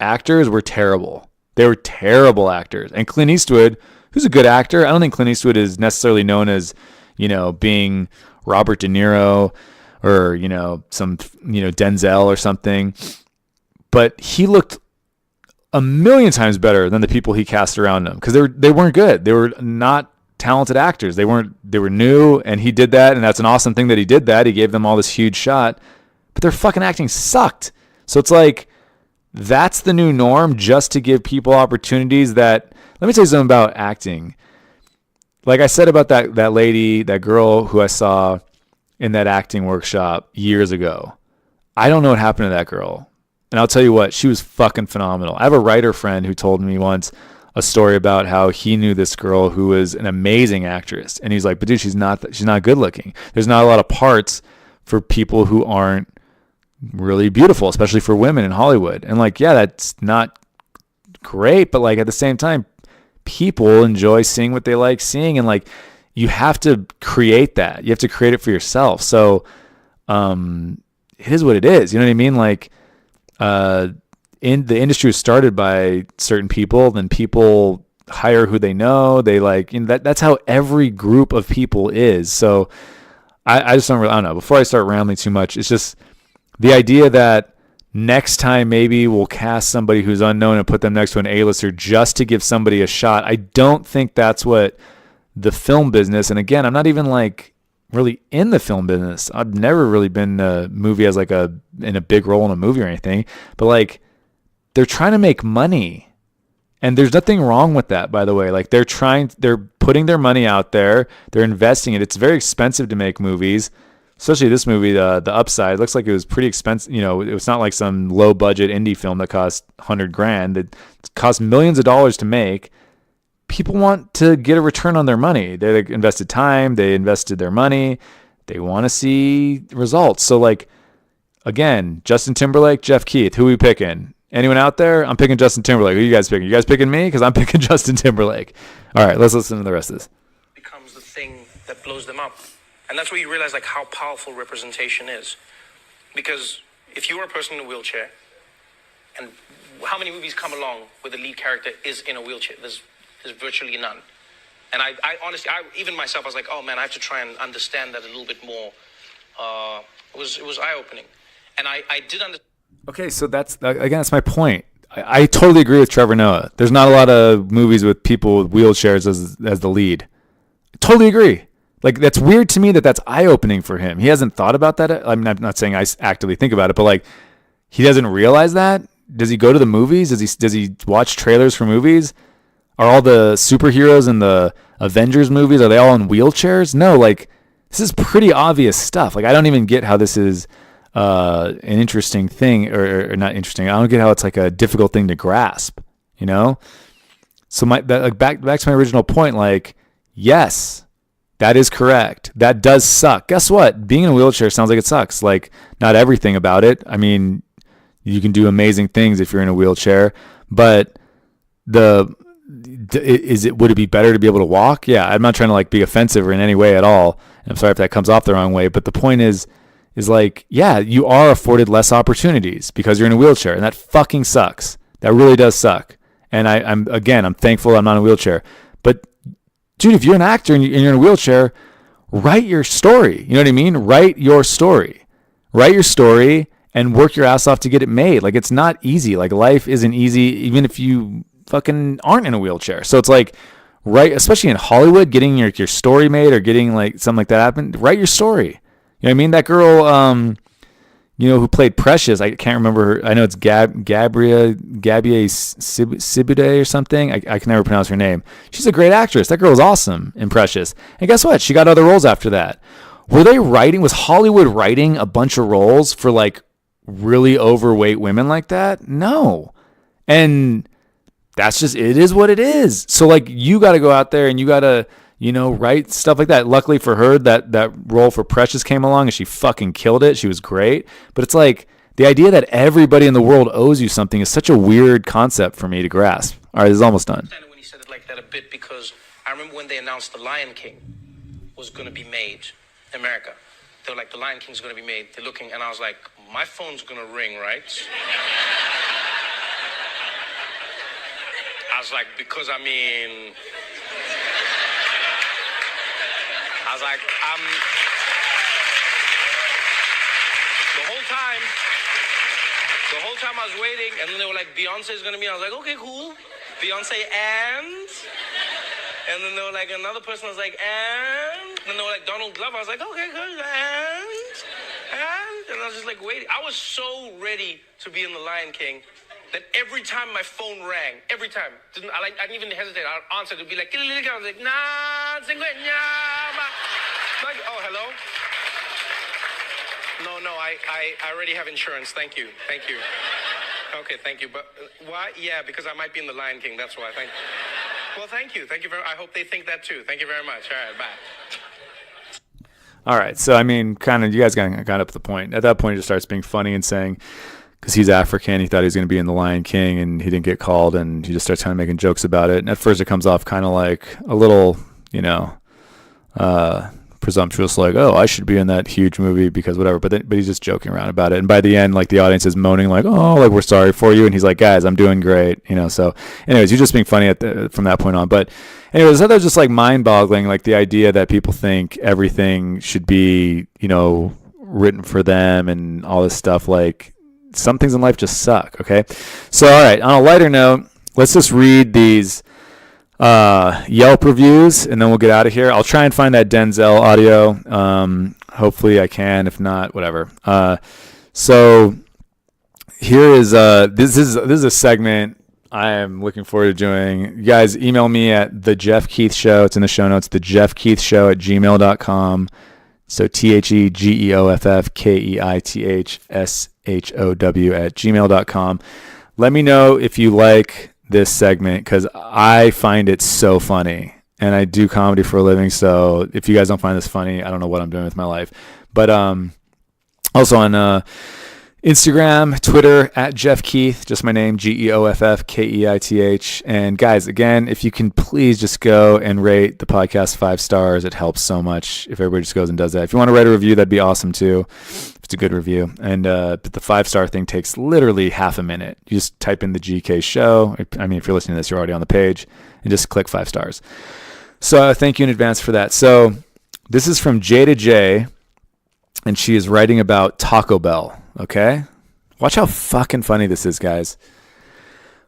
actors were terrible. They were terrible actors. And Clint Eastwood, who's a good actor, I don't think Clint Eastwood is necessarily known as, you know, being Robert De Niro or, you know, some, you know, Denzel or something. But he looked a million times better than the people he cast around him, because they weren't good. They were not talented actors. They were new, and he did that, and that's an awesome thing that he did that. He gave them all this huge shot, but their fucking acting sucked. So it's like, that's the new norm, just to give people opportunities. That, let me tell you something about acting. Like I said about that lady, that girl who I saw in that acting workshop years ago. I don't know what happened to that girl. And I'll tell you what, she was fucking phenomenal. I have a writer friend who told me once a story about how he knew this girl who was an amazing actress. And he's like, but dude, she's not good looking. There's not a lot of parts for people who aren't really beautiful, especially for women in Hollywood. And like, yeah, that's not great, but like at the same time, people enjoy seeing what they like seeing. And like, you have to create that. You have to create it for yourself. So it is what it is. You know what I mean? Like, in the industry was started by certain people, then people hire who they know. They like, you know, that's how every group of people is. So I just don't know. Before I start rambling too much, it's just the idea that next time maybe we'll cast somebody who's unknown and put them next to an A-lister just to give somebody a shot. I don't think that's what the film business, and again, I'm not even like really in the film business. I've never really been in a movie as like in a big role in a movie or anything, but like, they're trying to make money, and there's nothing wrong with that, by the way. Like, they're putting their money out there. They're investing it. It's very expensive to make movies, especially this movie, The Upside. It looks like it was pretty expensive. You know, it was not like some low budget indie film that cost $100,000. It cost millions of dollars to make. People want to get a return on their money. They invested time. They invested their money. They want to see results. So like, again, Justin Timberlake, Jeff Keith, who are we picking? Anyone out there? I'm picking Justin Timberlake. Who are you guys picking? You guys picking me? Because I'm picking Justin Timberlake. All right, let's listen to the rest of this. Becomes the thing that blows them up. And that's where you realize like how powerful representation is. Because if you're a person in a wheelchair, and how many movies come along where the lead character is in a wheelchair? There's virtually none. And I honestly, even myself, I was like, oh man, I have to try and understand that a little bit more. It was eye-opening. And I did understand. Okay, so that's my point. I totally agree with Trevor Noah. There's not a lot of movies with people with wheelchairs as the lead. I totally agree. Like, that's weird to me that's eye-opening for him. He hasn't thought about that. I mean, I'm not saying I actively think about it, but like, he doesn't realize that. Does he go to the movies? Does he watch trailers for movies? Are all the superheroes in the Avengers movies, are they all in wheelchairs? No, like, this is pretty obvious stuff. Like, I don't even get how this is an interesting thing, or not interesting. I don't get how it's like a difficult thing to grasp, you know? So back to my original point, like, yes, that is correct. That does suck. Guess what? Being in a wheelchair sounds like it sucks. Like, not everything about it. I mean, you can do amazing things if you're in a wheelchair, but would it be better to be able to walk? Yeah, I'm not trying to like be offensive or in any way at all. And I'm sorry if that comes off the wrong way, but the point is like, yeah, you are afforded less opportunities because you're in a wheelchair, and that fucking sucks. That really does suck. And I'm thankful I'm not in a wheelchair. But dude, if you're an actor and you're in a wheelchair, write your story. You know what I mean? Write your story. And and work your ass off to get it made. Like, it's not easy. Like, life isn't easy, even if you fucking aren't in a wheelchair. So it's like, right, especially in Hollywood, getting your story made or getting like something like that happen, write your story. You know what I mean? That girl, who played Precious, I can't remember her. I know it's Gabrielle Sibude or something. I can never pronounce her name. She's a great actress. That girl was awesome in Precious. And guess what? She got other roles after that. Was Hollywood writing a bunch of roles for like really overweight women like that? No. And that's just, it is what it is. So like, you got to go out there and you got to, write stuff like that. Luckily for her, that role for Precious came along and she fucking killed it. She was great. But it's like, the idea that everybody in the world owes you something is such a weird concept for me to grasp. All right, this is almost done. When he said it like that a bit, because I remember when they announced The Lion King was going to be made in America. They were like, The Lion King's going to be made. They're looking, and I was like, my phone's going to ring, right? I was like, because I was like, the whole time I was waiting, and then they were like, Beyonce's gonna be. I was like, okay, cool. Beyonce and then they were like, another person was like, and then they were like, Donald Glover. I was like, okay, good, and I was just like waiting. I was so ready to be in The Lion King that every time my phone rang, I didn't even hesitate. I'd answer. It'd be like, I was like, nah, like, oh, hello? No, I already have insurance. Thank you. Okay, thank you. But why? Yeah, because I might be in The Lion King. That's why. Well, thank you. Thank you very much. I hope they think that too. Thank you very much. All right, bye. All right. So, I mean, kind of, you guys got up to the point. At that point, he just starts being funny and saying, because he's African, he thought he was going to be in The Lion King, and he didn't get called, and he just starts kind of making jokes about it. And at first, it comes off kind of like a little, presumptuous, like, oh, I should be in that huge movie because whatever. But he's just joking around about it. And by the end, like, the audience is moaning, like, oh, like, we're sorry for you. And he's like, guys, I'm doing great, So, anyways, you're just being funny from that point on. But anyways, that was just like mind-boggling, like the idea that people think everything should be, written for them and all this stuff. Like, some things in life just suck. Okay, so all right. On a lighter note, let's just read these Yelp reviews, and then we'll get out of here. I'll try and find that Denzel audio. Hopefully I can. If not, whatever. So here is this is a segment I am looking forward to doing. You guys email me at The Jeff Keith Show. It's in the show notes. thejeffkeithshow@gmail.com. So TheGeoffKeithShow@gmail.com. Let me know if you like this segment, because I find it so funny, and I do comedy for a living. So if you guys don't find this funny, I don't know what I'm doing with my life. But also on Instagram, Twitter, at Jeff Keith, just my name, GeoffKeith. And guys, again, if you can please just go and rate the podcast 5 stars. It helps so much if everybody just goes and does that. If you want to write a review, that'd be awesome too. It's a good review. And but the 5-star thing takes literally half a minute. You just type in the GK show. I mean, if you're listening to this, you're already on the page, and just click 5 stars. So thank you in advance for that. So this is from J to J, and she is writing about Taco Bell. Okay? Watch how fucking funny this is, guys.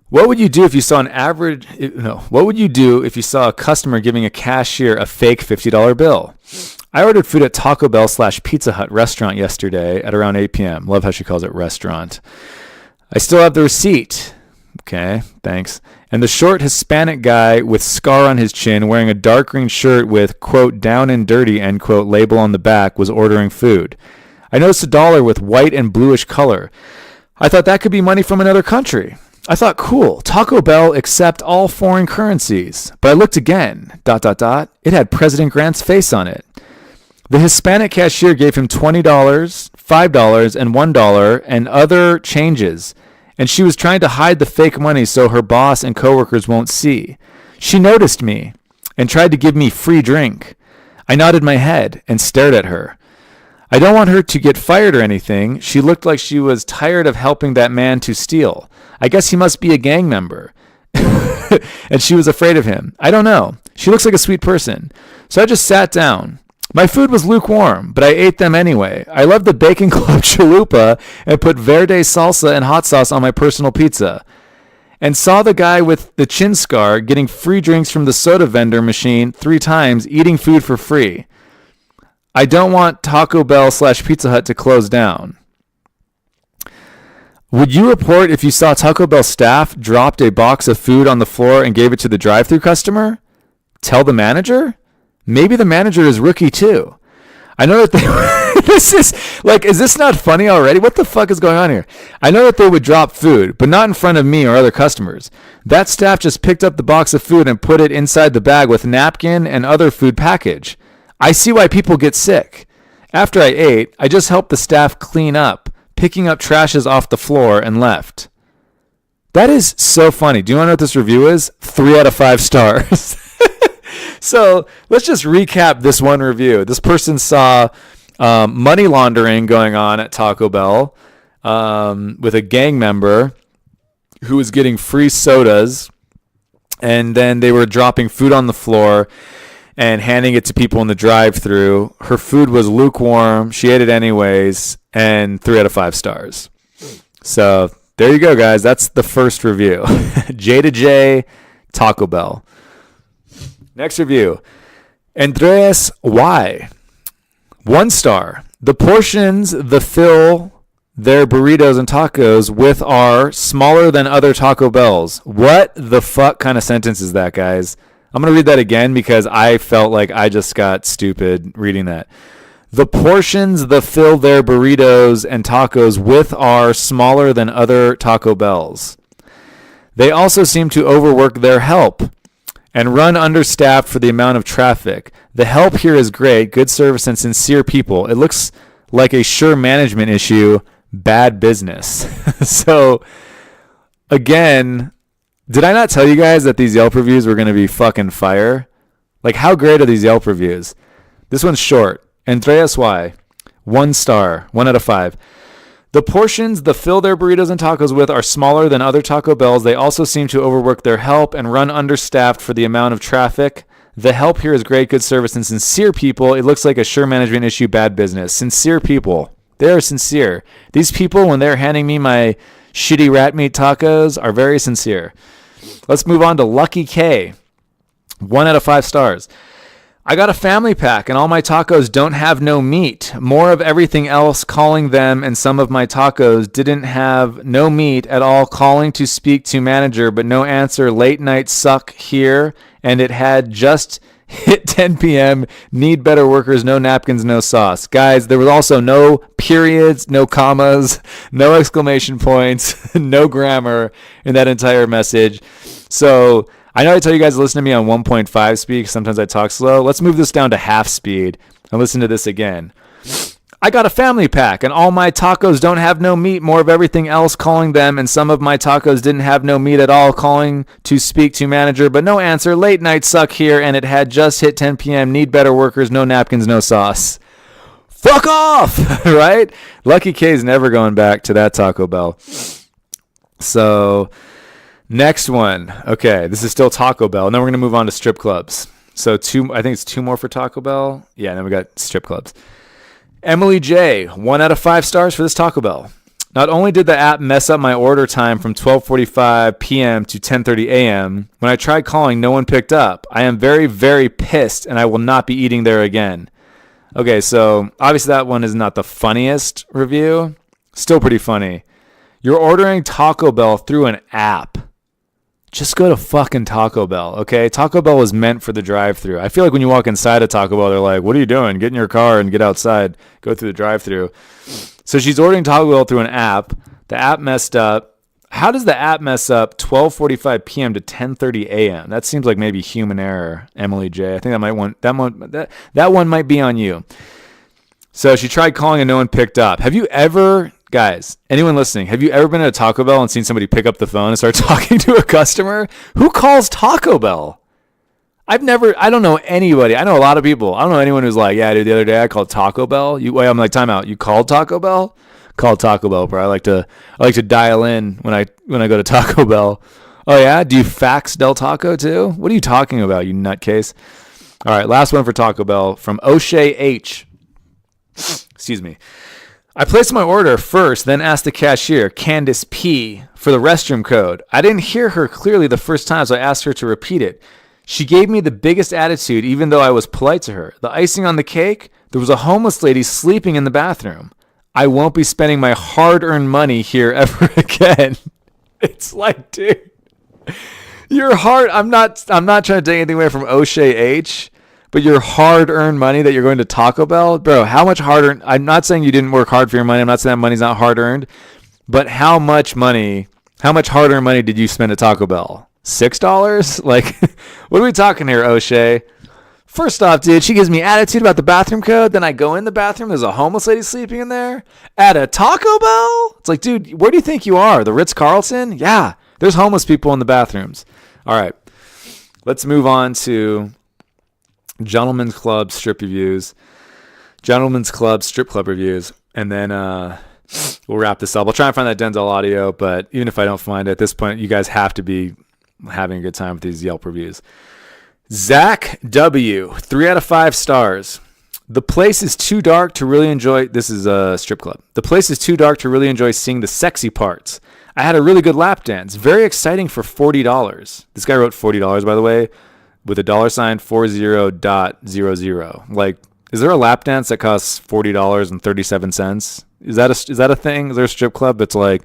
What would you do if you saw what would you do if you saw a customer giving a cashier a fake $50 bill? I ordered food at Taco Bell / Pizza Hut restaurant yesterday at around 8 p.m. Love how she calls it restaurant. I still have the receipt. Okay, thanks. And the short Hispanic guy with scar on his chin wearing a dark green shirt with, quote, down and dirty, end quote, label on the back was ordering food. I noticed a dollar with white and bluish color. I thought that could be money from another country. I thought, cool, Taco Bell accept all foreign currencies. But I looked again, ... It had President Grant's face on it. The Hispanic cashier gave him $20, $5, and $1 and other changes. And she was trying to hide the fake money so her boss and coworkers won't see. She noticed me and tried to give me free drink. I nodded my head and stared at her. I don't want her to get fired or anything. She looked like she was tired of helping that man to steal. I guess he must be a gang member. And she was afraid of him. I don't know. She looks like a sweet person. So I just sat down. My food was lukewarm, but I ate them anyway. I love the Bacon Club chalupa and put verde salsa and hot sauce on my personal pizza. And saw the guy with the chin scar getting free drinks from the soda vendor machine 3 times, eating food for free. I don't want Taco Bell / Pizza Hut to close down. Would you report if you saw Taco Bell staff dropped a box of food on the floor and gave it to the drive-thru customer? Tell the manager? Maybe the manager is rookie too. I know that they this is like, is this not funny already? What the fuck is going on here? I know that they would drop food, but not in front of me or other customers. That staff just picked up the box of food and put it inside the bag with napkin and other food package. I see why people get sick. After I ate, I just helped the staff clean up, picking up trashes off the floor, and left. That is so funny. Do you want to know what this review is? 3 out of 5 stars. So let's just recap this one review. This person saw money laundering going on at Taco Bell with a gang member who was getting free sodas, and then they were dropping food on the floor and handing it to people in the drive-thru. Her food was lukewarm. She ate it anyways, and 3 out of 5 stars. So there you go, guys. That's the first review. J to J, Taco Bell. Next review, Andreas Y. 1 star. The portions that fill their burritos and tacos with are smaller than other Taco Bells. What the fuck kind of sentence is that, guys? I'm going to read that again because I felt like I just got stupid reading that. The portions that fill their burritos and tacos with are smaller than other Taco Bells. They also seem to overwork their help and run understaffed for the amount of traffic. The help here is great, good service, and sincere people. It looks like a sure management issue, bad business. So, again, did I not tell you guys that these Yelp reviews were going to be fucking fire? Like, how great are these Yelp reviews? This one's short. Andreas Y. 1 star, 1 out of 5. The portions that fill their burritos and tacos with are smaller than other Taco Bells. They also seem to overwork their help and run understaffed for the amount of traffic. The help here is great, good service, and sincere people. It looks like a sure management issue, bad business. Sincere people. They are sincere. These people, when they're handing me my shitty rat meat tacos, are very sincere. Let's move on to Lucky K. 1 out of 5 stars. I got a family pack and all my tacos don't have no meat. More of everything else calling them, and some of my tacos didn't have no meat at all, calling to speak to manager but no answer. Late night suck here, and it had just hit 10 p.m. Need better workers, no napkins, no sauce. Guys, there was also no periods, no commas, no exclamation points, no grammar in that entire message. So I know I tell you guys to listen to me on 1.5 speed because sometimes I talk slow. Let's move this down to half speed and listen to this again. I got a family pack and all my tacos don't have no meat. More of everything else calling them, and some of my tacos didn't have no meat at all, calling to speak to manager but no answer. Late night suck here, and it had just hit 10 p.m. Need better workers, no napkins, no sauce. Fuck off, right? Lucky K's never going back to that Taco Bell. So next one. Okay, this is still Taco Bell. And then we're going to move on to strip clubs. So I think it's 2 more for Taco Bell. Yeah, and then we got strip clubs. Emily J. 1 out of 5 stars for this Taco Bell. Not only did the app mess up my order time from 12:45 p.m. to 10:30 a.m., when I tried calling, no one picked up. I am very, very pissed, and I will not be eating there again. Okay, so obviously that one is not the funniest review. Still pretty funny. You're ordering Taco Bell through an app. Just go to fucking Taco Bell, okay? Taco Bell was meant for the drive-thru. I feel like when you walk inside a Taco Bell, they're like, what are you doing? Get in your car and get outside. Go through the drive-thru. So she's ordering Taco Bell through an app. The app messed up. How does the app mess up 12:45 p.m. to 10:30 a.m.? That seems like maybe human error, Emily J. I think that one might be on you. So she tried calling and no one picked up. Have you ever... Guys, anyone listening, have you ever been at a Taco Bell and seen somebody pick up the phone and start talking to a customer? Who calls Taco Bell? I don't know anybody. I know a lot of people. I don't know anyone who's like, yeah, dude, the other day I called Taco Bell. I'm like, time out. You called Taco Bell? Called Taco Bell, bro. I like to dial in when I go to Taco Bell. Oh yeah? Do you fax Del Taco too? What are you talking about, you nutcase? All right, last one for Taco Bell from O'Shea H. Excuse me. I placed my order first, then asked the cashier, Candace P., for the restroom code. I didn't hear her clearly the first time, so I asked her to repeat it. She gave me the biggest attitude, even though I was polite to her. The icing on the cake, there was a homeless lady sleeping in the bathroom. I won't be spending my hard-earned money here ever again. It's like, dude, your hard. I'm not trying to take anything away from O'Shea H., but your hard-earned money that you're going to Taco Bell, bro. How much hard-earned? I'm not saying you didn't work hard for your money. I'm not saying that money's not hard-earned, but how much hard-earned money did you spend at Taco Bell? $6? Like, what are we talking here, O'Shea? First off, dude, she gives me attitude about the bathroom code. Then I go in the bathroom. There's a homeless lady sleeping in there at a Taco Bell. It's like, dude, where do you think you are? The Ritz-Carlton? Yeah, there's homeless people in the bathrooms. All right, let's move on to Gentlemen's Club strip reviews. Gentlemen's Club strip club reviews. And then we'll wrap this up. I'll try and find that Denzel audio, but even if I don't find it, at this point, you guys have to be having a good time with these Yelp reviews. Zach W., 3 out of 5 stars. The place is too dark to really enjoy. This is a strip club. The place is too dark to really enjoy seeing the sexy parts. I had a really good lap dance. Very exciting for $40. This guy wrote $40, by the way, with a $40.00. Like, is there a lap dance that costs $40.37? Is that a thing? Is there a strip club that's like,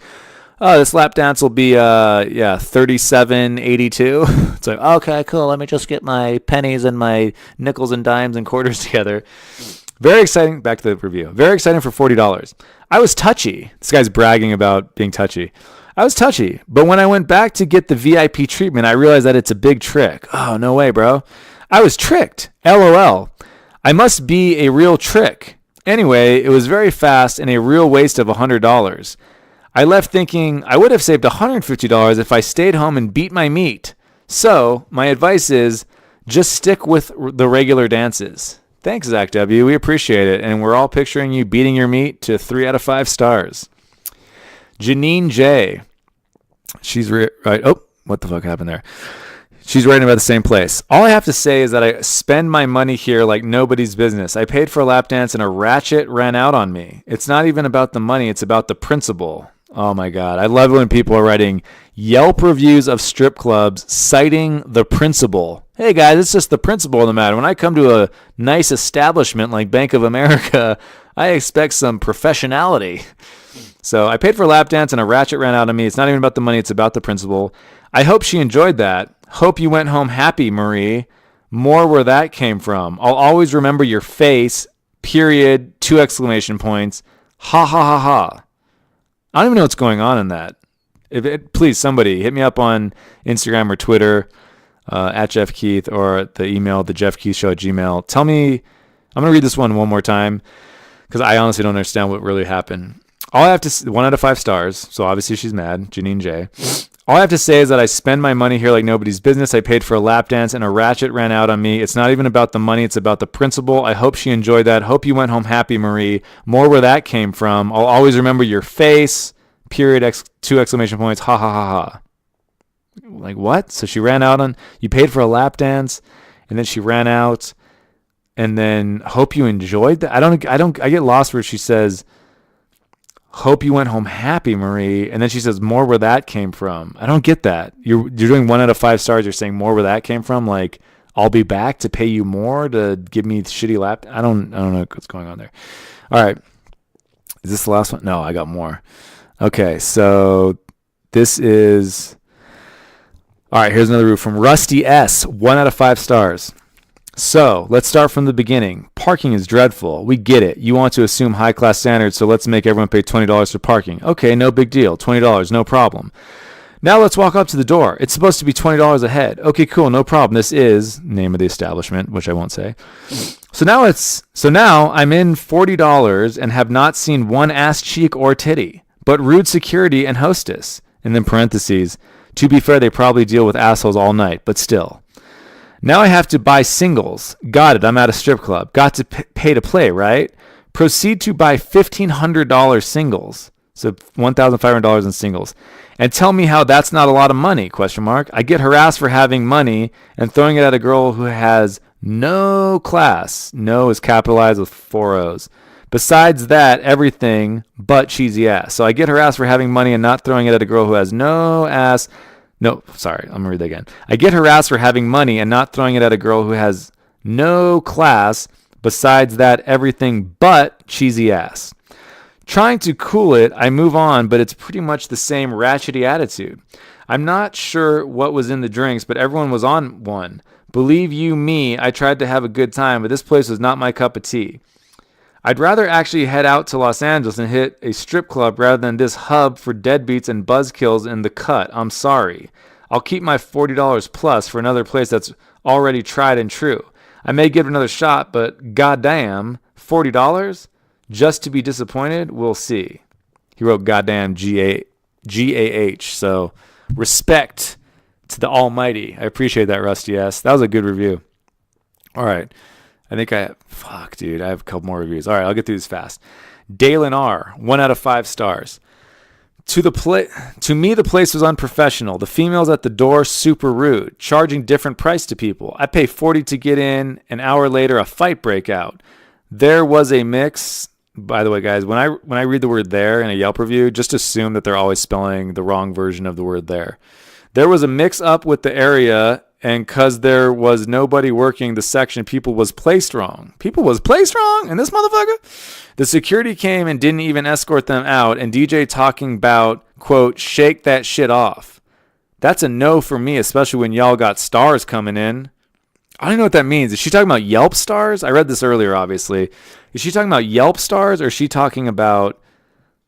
oh, this lap dance will be $37.82. It's like, okay, cool. Let me just get my pennies and my nickels and dimes and quarters together. Very exciting. Back to the review. Very exciting for $40. I was touchy. This guy's bragging about being touchy. I was touchy, but when I went back to get the VIP treatment, I realized that it's a big trick. Oh, no way, bro. I was tricked. LOL. I must be a real trick. Anyway, it was very fast and a real waste of $100. I left thinking I would have saved $150 if I stayed home and beat my meat. So, my advice is just stick with the regular dances. Thanks, Zach W. We appreciate it, and we're all picturing you beating your meat to 3 out of 5 stars. Janine J. She's right. Oh, what the fuck happened there? She's writing about the same place. All I have to say is that I spend my money here like nobody's business. I paid for a lap dance and a ratchet ran out on me. It's not even about the money. It's about the principle. Oh my God. I love it when people are writing Yelp reviews of strip clubs citing the principle. Hey guys, it's just the principle of the matter. When I come to a nice establishment like Bank of America, I expect some professionality. So I paid for a lap dance and a ratchet ran out on me. It's not even about the money. It's about the principle. I hope she enjoyed that. Hope you went home happy, Marie. More where that came from. I'll always remember your face, period, 2 exclamation points. Ha ha ha ha. I don't even know what's going on in that. Please, somebody, hit me up on Instagram or Twitter, at Jeff Keith, or the email, thejeffkeithshow@gmail.com. Tell me, I'm going to read this one more time because I honestly don't understand what really happened. All I have to say, 1 out of 5 stars, so obviously she's mad, Janine J. All I have to say is that I spend my money here like nobody's business. I paid for a lap dance and a ratchet ran out on me. It's not even about the money. It's about the principle. I hope she enjoyed that. Hope you went home happy, Marie. More where that came from. I'll always remember your face, period, 2 exclamation points, ha ha ha ha. Like what? So she ran out on, you paid for a lap dance and then she ran out and then hope you enjoyed that. I get lost where she says, hope you went home happy, Marie. And then she says, more where that came from. I don't get that. You're doing 1 out of 5 stars. You're saying more where that came from. Like, I'll be back to pay you more to give me shitty lap. I don't know what's going on there. All right. Is this the last one? No, I got more. Okay. So this is, all right. Here's another review from Rusty S. 1 out of 5 stars. So let's start from the beginning. Parking is dreadful. We get it. You want to assume high-class standards, so let's make everyone pay $20 for parking. Okay, no big deal. $20, no problem. Now let's walk up to the door. It's supposed to be $20 a head. Okay, cool, no problem. This is name of the establishment, which I won't say. So now I'm in $40 and have not seen one ass cheek or titty, but rude security and hostess. And then parentheses. To be fair, they probably deal with assholes all night, but still. Now I have to buy singles. Got it. I'm at a strip club. Got to pay to play, right? Proceed to buy $1,500 singles. So $1,500 in singles. And tell me how that's not a lot of money, ? I get harassed for having money and throwing it at a girl who has No class. No is capitalized with 4 O's. Besides that, everything but cheesy ass. So I get harassed for having money and not throwing it at a girl who has no ass. No, sorry, I'm going to read that again. I get harassed for having money and not throwing it at a girl who has no class. Besides that, everything but cheesy ass. Trying to cool it, I move on, but it's pretty much the same ratchety attitude. I'm not sure what was in the drinks, but everyone was on one. Believe you me, I tried to have a good time, but this place was not my cup of tea. I'd rather actually head out to Los Angeles and hit a strip club rather than this hub for deadbeats and buzzkills in the cut. I'm sorry. I'll keep my $40 plus for another place that's already tried and true. I may give it another shot, but goddamn, $40? Just to be disappointed? We'll see. He wrote goddamn G-A-H, so respect to the almighty. I appreciate that, Rusty S. That was a good review. All right. I have a couple more reviews. All right, I'll get through this fast. Dalen R, 1 out of 5 stars. To me, the place was unprofessional. The females at the door, super rude, charging different price to people. I pay $40 to get in. An hour later, a fight break out. There was a mix. By the way, guys, when I read the word there in a Yelp review, just assume that they're always spelling the wrong version of the word there. There was a mix up with the area, and because there was nobody working the section, people was placed wrong. People was placed wrong? And this motherfucker? The security came and didn't even escort them out, and DJ talking about, quote, shake that shit off. That's a no for me, especially when y'all got stars coming in. I don't know what that means. Is she talking about Yelp stars? I read this earlier, obviously. Is she talking about Yelp stars, or is she talking about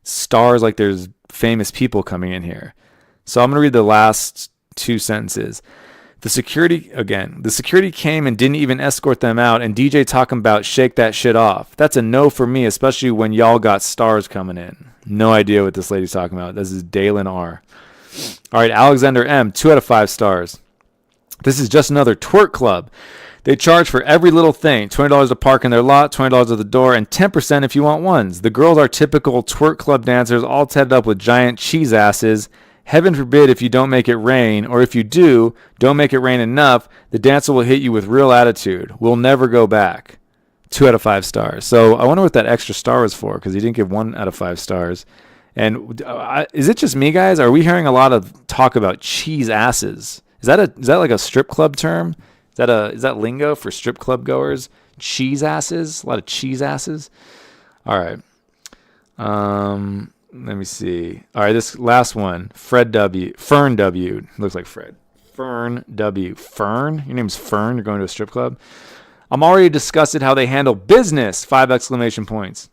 stars like there's famous people coming in here? So I'm going to read the last 2 sentences. The security came and didn't even escort them out, and DJ talking about shake that shit off. That's a no for me, especially when y'all got stars coming in. No idea what this lady's talking about. This is Dalen R. All right, Alexander M, 2 out of 5 stars. This is just another twerk club. They charge for every little thing, $20 to park in their lot, $20 at the door, and 10% if you want ones. The girls are typical twerk club dancers, all tatted up with giant cheese asses. Heaven forbid if you don't make it rain, or if you do, don't make it rain enough, the dancer will hit you with real attitude. We'll never go back. 2 out of 5 stars. So I wonder what that extra star was for, because he didn't give 1 out of 5 stars. And is it just me, guys? Are we hearing a lot of talk about cheese asses? Is that like a strip club term? Is that lingo for strip club goers? Cheese asses? A lot of cheese asses? All right. Let me see. All right, this last one. Fern W. Looks like Fred. Fern W. Fern? Your name's Fern? You're going to a strip club? I'm already disgusted how they handle business! 5 exclamation points.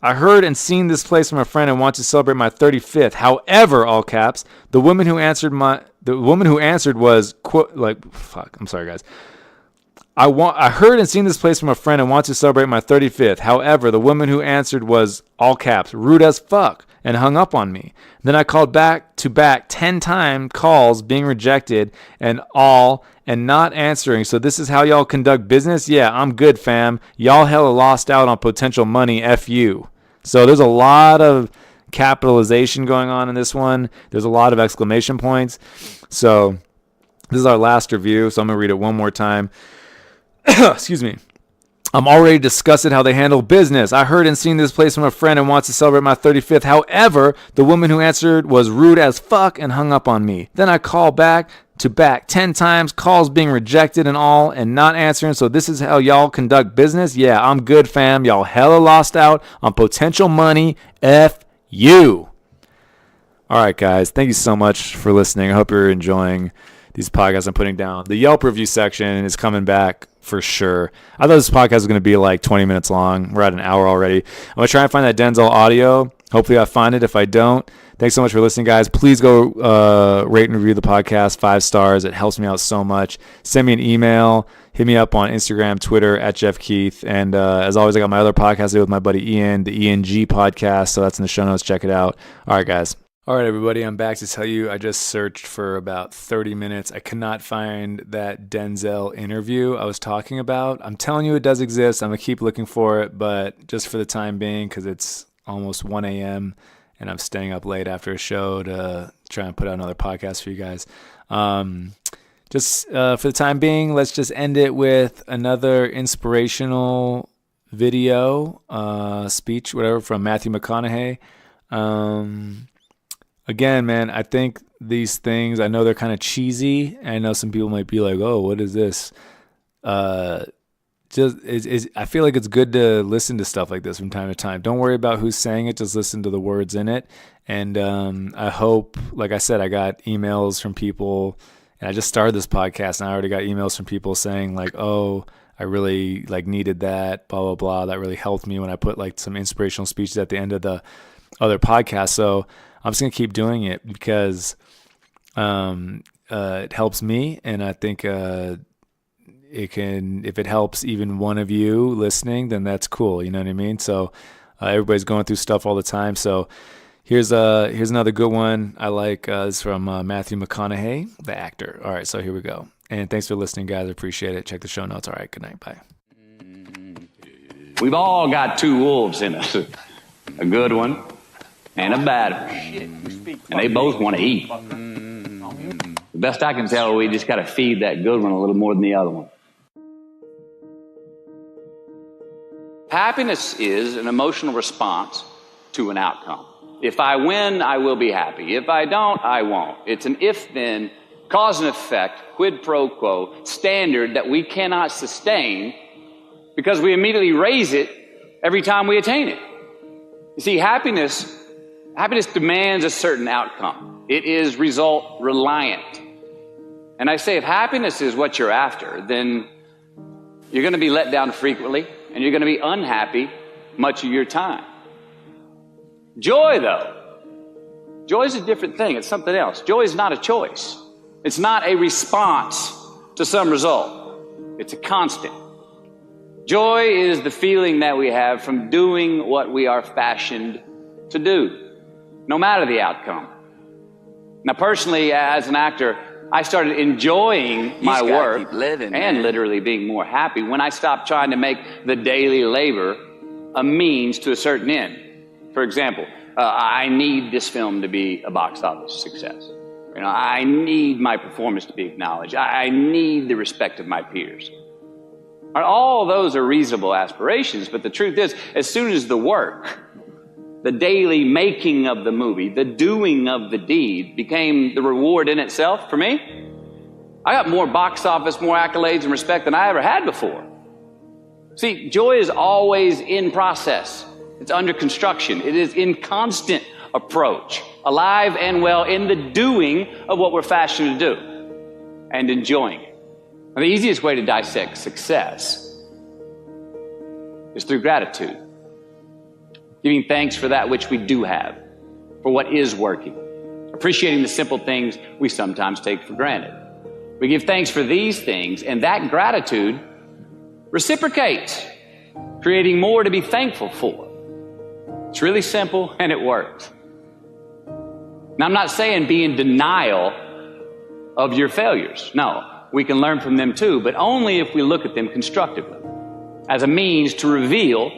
I heard and seen this place from a friend and want to celebrate my 35th. However, all caps, the woman who answered was I'm sorry, guys. I heard and seen this place from a friend and want to celebrate my 35th. However, the woman who answered was, all caps, rude as fuck, and hung up on me. Then I called back to back 10 times calls being rejected and not answering. So this is how y'all conduct business? Yeah, I'm good, fam. Y'all hella lost out on potential money. F you. So there's a lot of capitalization going on in this one. There's a lot of exclamation points. So this is our last review, so I'm going to read it one more time. Excuse me. I'm already disgusted how they handle business. I heard and seen this place from a friend and wants to celebrate my 35th. However, the woman who answered was rude as fuck and hung up on me. Then I called back to back 10 times, calls being rejected and not answering. So this is how y'all conduct business? Yeah, I'm good, fam. Y'all hella lost out on potential money. F you. All right, guys. Thank you so much for listening. I hope you're enjoying these podcasts I'm putting down. The Yelp review section is coming back for sure. I thought this podcast was going to be like 20 minutes long. We're at an hour already. I'm going to try and find that Denzel audio. Hopefully I find it. If I don't, thanks so much for listening, guys. Please go rate and review the podcast 5 stars. It helps me out so much. Send me an email. Hit me up on Instagram, Twitter, at Jeff Keith. And as always, I got my other podcast I do with my buddy Ian, the ENG podcast. So that's in the show notes. Check it out. All right, guys. All right, everybody, I'm back to tell you I just searched for about 30 minutes. I could not find that Denzel interview I was talking about. I'm telling you it does exist. I'm going to keep looking for it, but just for the time being, because it's almost 1 a.m. and I'm staying up late after a show to try and put out another podcast for you guys. just for the time being, let's just end it with another inspirational video, speech, whatever, from Matthew McConaughey. Again, man, I think these things, I know they're kind of cheesy. I know some people might be like, oh, what is this? I feel like it's good to listen to stuff like this from time to time. Don't worry about who's saying it. Just listen to the words in it. And I hope, like I said, I got emails from people, and I just started this podcast, and I already got emails from people saying like, oh, I really like needed that, blah, blah, blah. That really helped me when I put like some inspirational speeches at the end of the other podcast. So I'm just going to keep doing it because it helps me. And I think if it helps even one of you listening, then that's cool. You know what I mean? So everybody's going through stuff all the time. So here's another good one I like. It's from Matthew McConaughey, the actor. All right, so here we go. And thanks for listening, guys. I appreciate it. Check the show notes. All right, good night. Bye. We've all got two wolves in us, a good one and a bad one. And they both want to eat. The best I can tell, we just got to feed that good one a little more than the other one. Happiness is an emotional response to an outcome. If I win, I will be happy. If I don't, I won't. It's an if-then, cause and effect, quid pro quo standard that we cannot sustain because we immediately raise it every time we attain it. You see, happiness demands a certain outcome. It is result reliant. And I say if happiness is what you're after, then you're going to be let down frequently and you're going to be unhappy much of your time. Joy, though, joy is a different thing. It's something else. Joy is not a choice. It's not a response to some result. It's a constant. Joy is the feeling that we have from doing what we are fashioned to do, no matter the outcome. Now, personally, as an actor, I started enjoying my work and literally being more happy when I stopped trying to make the daily labor a means to a certain end. For example, I need this film to be a box office success. I need my performance to be acknowledged. I need the respect of my peers. All those are reasonable aspirations, but the truth is, as soon as the work, the daily making of the movie, the doing of the deed became the reward in itself for me, I got more box office, more accolades and respect than I ever had before. See, joy is always in process. It's under construction. It is in constant approach, alive and well in the doing of what we're fashioned to do and enjoying it. Now, the easiest way to dissect success is through gratitude. Giving thanks for that which we do have, for what is working. Appreciating the simple things we sometimes take for granted. We give thanks for these things, and that gratitude reciprocates, creating more to be thankful for. It's really simple, and it works. Now, I'm not saying be in denial of your failures. No, we can learn from them too, but only if we look at them constructively, as a means to reveal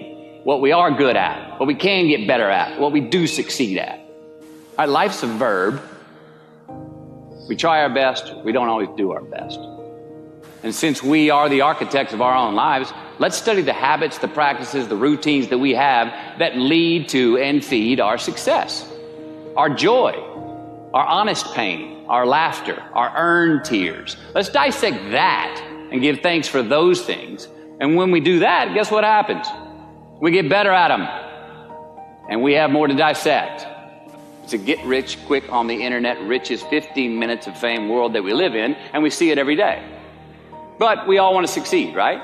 what we are good at, what we can get better at, what we do succeed at. All right, life's a verb. We try our best, we don't always do our best. And since we are the architects of our own lives, let's study the habits, the practices, the routines that we have that lead to and feed our success, our joy, our honest pain, our laughter, our earned tears. Let's dissect that and give thanks for those things. And when we do that, guess what happens? We get better at them, and we have more to dissect. It's a get-rich-quick on the internet, richest 15 minutes of fame world that we live in, and we see it every day. But we all want to succeed, right?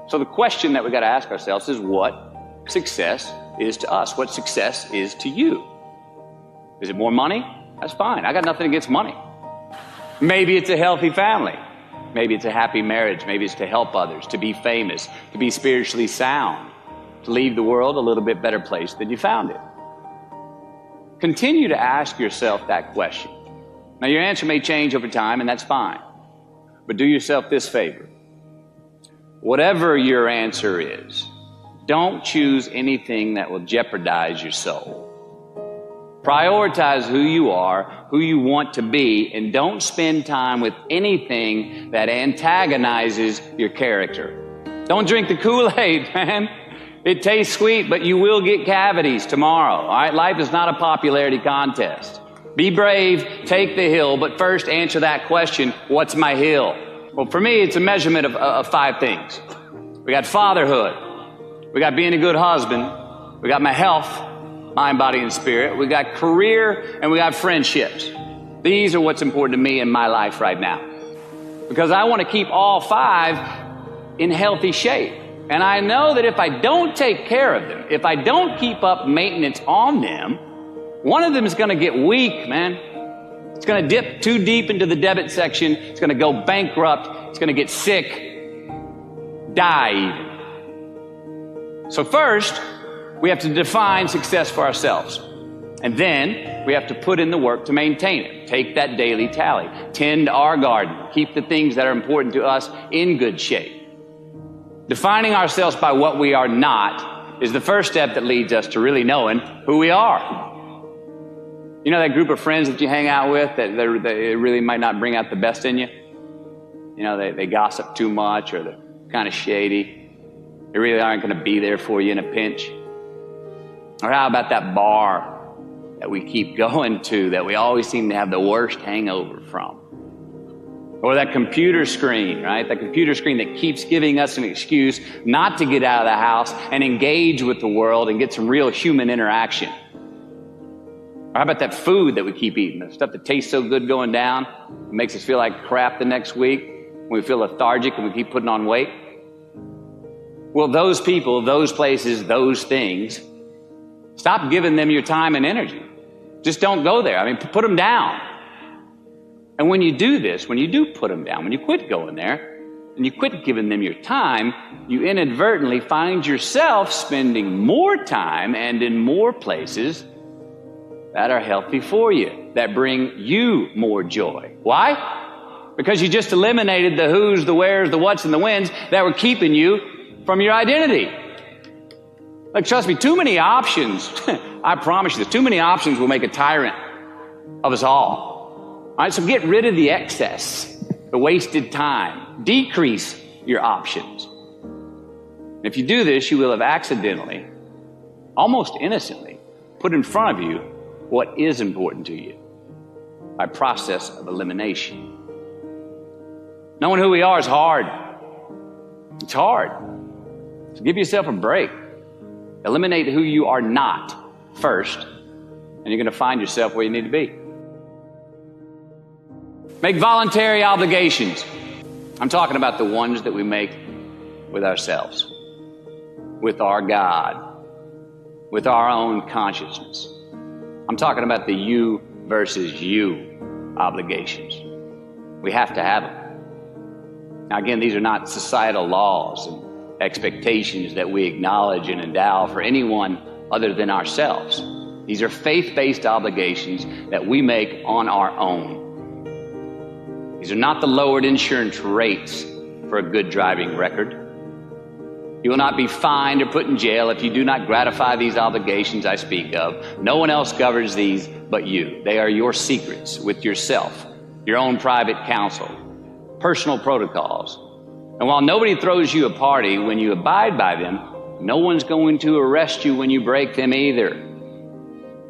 So the question that we got to ask ourselves is what success is to us, what success is to you. Is it more money? That's fine. I got nothing against money. Maybe it's a healthy family. Maybe it's a happy marriage. Maybe it's to help others, to be famous, to be spiritually sound, to leave the world a little bit better place than you found it. Continue to ask yourself that question. Now, your answer may change over time, and that's fine. But do yourself this favor. Whatever your answer is, don't choose anything that will jeopardize your soul. Prioritize who you are, who you want to be, and don't spend time with anything that antagonizes your character. Don't drink the Kool-Aid, man. It tastes sweet, but you will get cavities tomorrow, all right? Life is not a popularity contest. Be brave, take the hill, but first answer that question, what's my hill? Well, for me, it's a measurement of 5 things. We got fatherhood. We got being a good husband. We got my health, mind, body, and spirit. We got career, and we got friendships. These are what's important to me in my life right now. Because I want to keep all 5 in healthy shape. And I know that if I don't take care of them, if I don't keep up maintenance on them, one of them is going to get weak, man. It's going to dip too deep into the debit section. It's going to go bankrupt. It's going to get sick, die even. So first, we have to define success for ourselves. And then we have to put in the work to maintain it. Take that daily tally. Tend our garden. Keep the things that are important to us in good shape. Defining ourselves by what we are not is the first step that leads us to really knowing who we are. You know that group of friends that you hang out with that they really might not bring out the best in you? You know, they gossip too much, or they're kind of shady. They really aren't going to be there for you in a pinch. Or how about that bar that we keep going to that we always seem to have the worst hangover from? Or that computer screen, right? That computer screen that keeps giving us an excuse not to get out of the house and engage with the world and get some real human interaction. Or how about that food that we keep eating? The stuff that tastes so good going down, it makes us feel like crap the next week. We feel lethargic and we keep putting on weight. Well, those people, those places, those things, stop giving them your time and energy. Just don't go there. I mean, put them down. And when you do this, when you do put them down, when you quit going there, and you quit giving them your time, you inadvertently find yourself spending more time and in more places that are healthy for you, that bring you more joy. Why? Because you just eliminated the who's, the where's, the what's, and the when's that were keeping you from your identity. Like, trust me, too many options, I promise you, too many options will make a tyrant of us all. All right, so get rid of the excess, the wasted time. Decrease your options. And if you do this, you will have accidentally, almost innocently, put in front of you what is important to you by process of elimination. Knowing who we are is hard. It's hard. So give yourself a break. Eliminate who you are not first, and you're going to find yourself where you need to be. Make voluntary obligations. I'm talking about the ones that we make with ourselves, with our God, with our own consciousness. I'm talking about the you versus you obligations. We have to have them. Now, again, these are not societal laws and expectations that we acknowledge and endow for anyone other than ourselves. These are faith-based obligations that we make on our own. These are not the lowered insurance rates for a good driving record. You will not be fined or put in jail if you do not gratify these obligations I speak of. No one else governs these but you. They are your secrets with yourself, your own private counsel, personal protocols. And while nobody throws you a party when you abide by them, no one's going to arrest you when you break them either,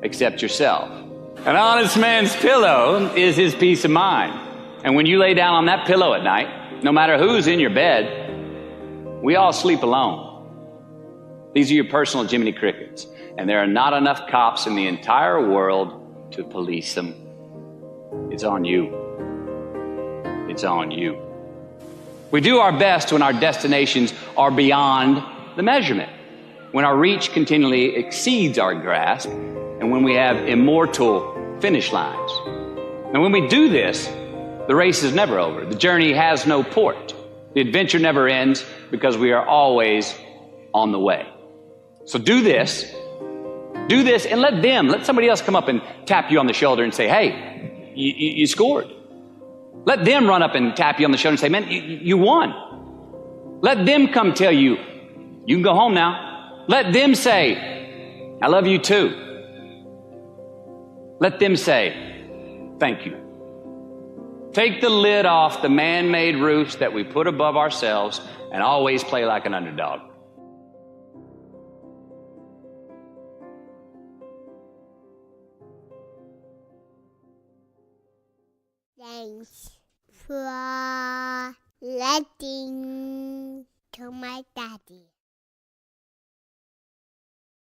except yourself. An honest man's pillow is his peace of mind. And when you lay down on that pillow at night, no matter who's in your bed, we all sleep alone. These are your personal Jiminy Crickets. And there are not enough cops in the entire world to police them. It's on you. It's on you. We do our best when our destinations are beyond the measurement, when our reach continually exceeds our grasp, and when we have immortal finish lines. And when we do this, the race is never over. The journey has no port. The adventure never ends because we are always on the way. So do this, and let somebody else come up and tap you on the shoulder and say, hey, you scored. Let them run up and tap you on the shoulder and say, man, you won. Let them come tell you, you can go home now. Let them say, I love you too. Let them say, thank you. Take the lid off the man-made roofs that we put above ourselves and always play like an underdog. Thanks for letting to my daddy.